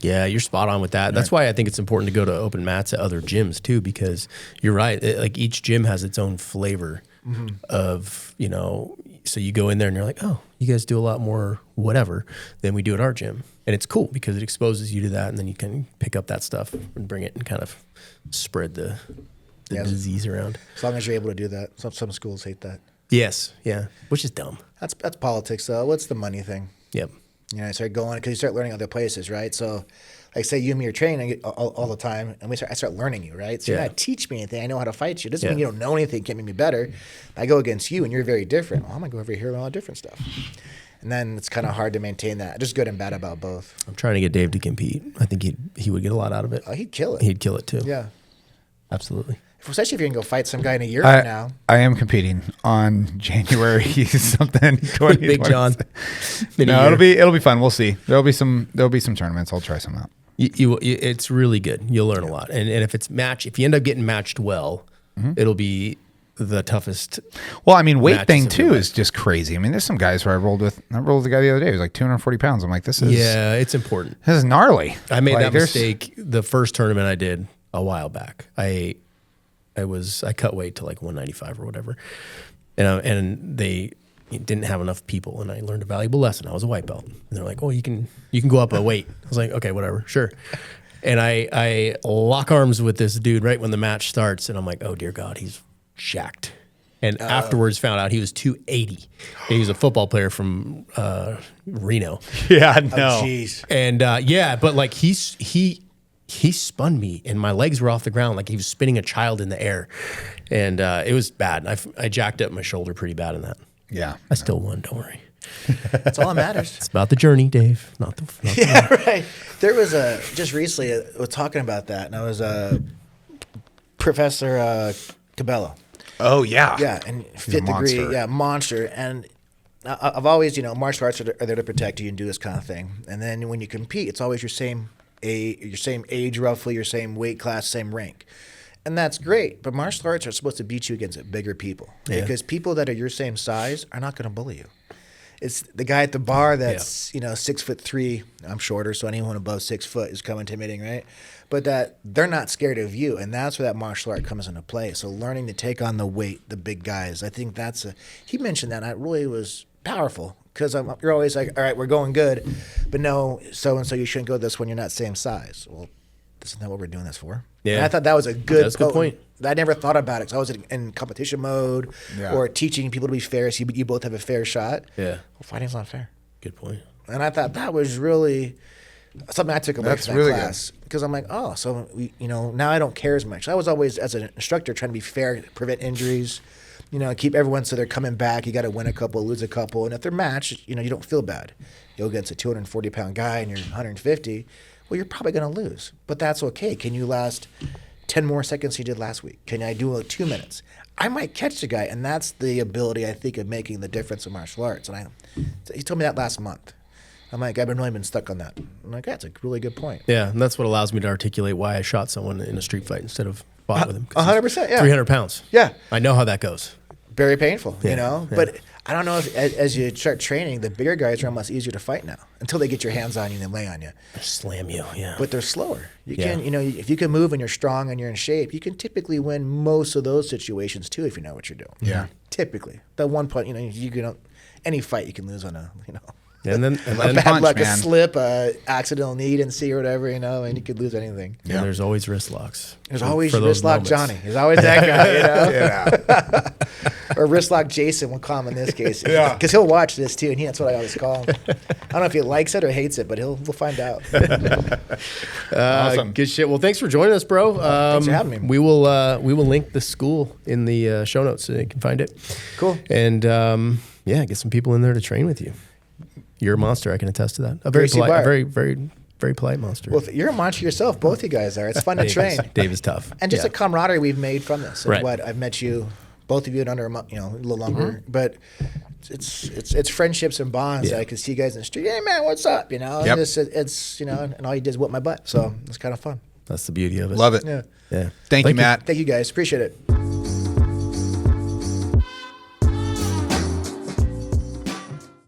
Yeah, you're spot on with that. That's why I think it's important to go to open mats at other gyms too, because you're right. Like each gym has its own flavor of, so you go in there and you're like, oh, you guys do a lot more whatever than we do at our gym. And it's cool because it exposes you to that, and then you can pick up that stuff and bring it and kind of spread the disease around. As long as you're able to do that. Some schools hate that. Yes, yeah, which is dumb. That's politics, though. What's the money thing? Yep. I start going because you start learning other places, right? So, like, say you and me are training all the time, and I start learning you, right? So you're not teach me anything. I know how to fight you. It doesn't mean you don't know anything. Can't make me better. I go against you, and you're very different. Well, I'm gonna go over here and all that different stuff, and then it's kind of hard to maintain that. Just good and bad about both. I'm trying to get Dave to compete. I think he would get a lot out of it. Oh, he'd kill it. He'd kill it too. Yeah, absolutely. Especially if you're gonna go fight some guy in a year from now. I am competing on January something. With Big John. No, it'll be fun. We'll see. There'll be some tournaments. I'll try some out. It's really good. You'll learn a lot. And if you end up getting matched well, it'll be the toughest. Well, I mean, weight thing too is just crazy. I mean, there's some guys who I rolled with the guy the other day. He was like 240 pounds. I'm like, this is it's important. This is gnarly. I made that mistake the first tournament I did a while back. I cut weight to like 195 or whatever, and they didn't have enough people, and I learned a valuable lesson. I was a white belt, and they're like, "Oh, you can go up a weight." I was like, "Okay, whatever, sure." And I lock arms with this dude right when the match starts, and I'm like, "Oh dear God, he's jacked." And afterwards, found out he was 280. He was a football player from Reno. Yeah, no. Oh, jeez. And but like he spun me, and my legs were off the ground like he was spinning a child in the air, and it was bad. I jacked up my shoulder pretty bad in that. Yeah, I still won. Don't worry. That's all that matters. It's about the journey, Dave. Not the right. There was just recently I was talking about that, and I was Professor Cabello. Oh yeah, yeah, and fifth degree, monster. And I've always, martial arts are there to protect you and do this kind of thing. And then when you compete, it's always your same age roughly, your same weight class, same rank. And that's great, but martial arts are supposed to beat you against bigger people, because people that are your same size are not going to bully you. it's the guy at the bar that's 6'3". I'm shorter, so anyone above 6 foot is kind of intimidating, right? But that they're not scared of you, and that's where that martial art comes into play. So learning to take on the weight, the big guys, I think he mentioned that, and it really was powerful because you're always like, all right, we're going good, but no, so and so you shouldn't go this one. You're not same size. Well, isn't that what we're doing this for? Yeah, and I thought that was a good point. I never thought about it because I was in competition mode or teaching people to be fair. So you both have a fair shot. Yeah, well, fighting's not fair. Good point. And I thought that was really something I took away from that really class because I'm like, oh, so now I don't care as much. I was always, as an instructor, trying to be fair, prevent injuries, keep everyone so they're coming back. You got to win a couple, lose a couple, and if they're matched, you don't feel bad. You go against a 240-pound guy and you're 150, well, you're probably going to lose, but that's okay. Can you last 10 more seconds you did last week? Can I do 2 minutes? I might catch the guy, and that's the ability I think of making the difference in martial arts. And he told me that last month. I'm like, I've really been stuck on that. I'm like, that's a really good point. Yeah, and that's what allows me to articulate why I shot someone in a street fight instead of fought with him. 100%, yeah. 300 pounds. Yeah. I know how that goes. Very painful, Yeah. But I don't know if as you start training, the bigger guys are almost easier to fight now until they get your hands on you and they lay on you. They slam you, yeah. But they're slower. You can, if you can move and you're strong and you're in shape, you can typically win most of those situations too if you know what you're doing. Yeah. Typically. The one point, any fight you can lose on And then a bad punch, luck, man. a slip, a accidental knee didn't see or whatever, and you could lose anything. And there's always wrist locks. There's always for those wrist lock moments. Johnny. There's always that guy, Yeah. Or wrist lock Jason will call him in this case. Yeah. Because he'll watch this too, and that's what I always call him. I don't know if he likes it or hates it, but we'll find out. Awesome. Good shit. Well, thanks for joining us, bro. Thanks for having me. We will link the school in the show notes so you can find it. Cool. And get some people in there to train with you. You're a monster. I can attest to that. A very Gracie polite, Barra. a very, very, very polite monster. Well, you're a monster yourself. Both you guys are. It's fun to train. Dave is tough. And just the camaraderie we've made from this. And Right. I've met you, both of you in under a month, a little longer. But it's friendships and bonds. Yeah. I can see you guys in the street. Hey, man, what's up? And Yep. it's and all you did is whip my butt. So it's kind of fun. That's the beauty of it. Love it. Yeah. Yeah. Thank you, Matt. Thank you, guys. Appreciate it.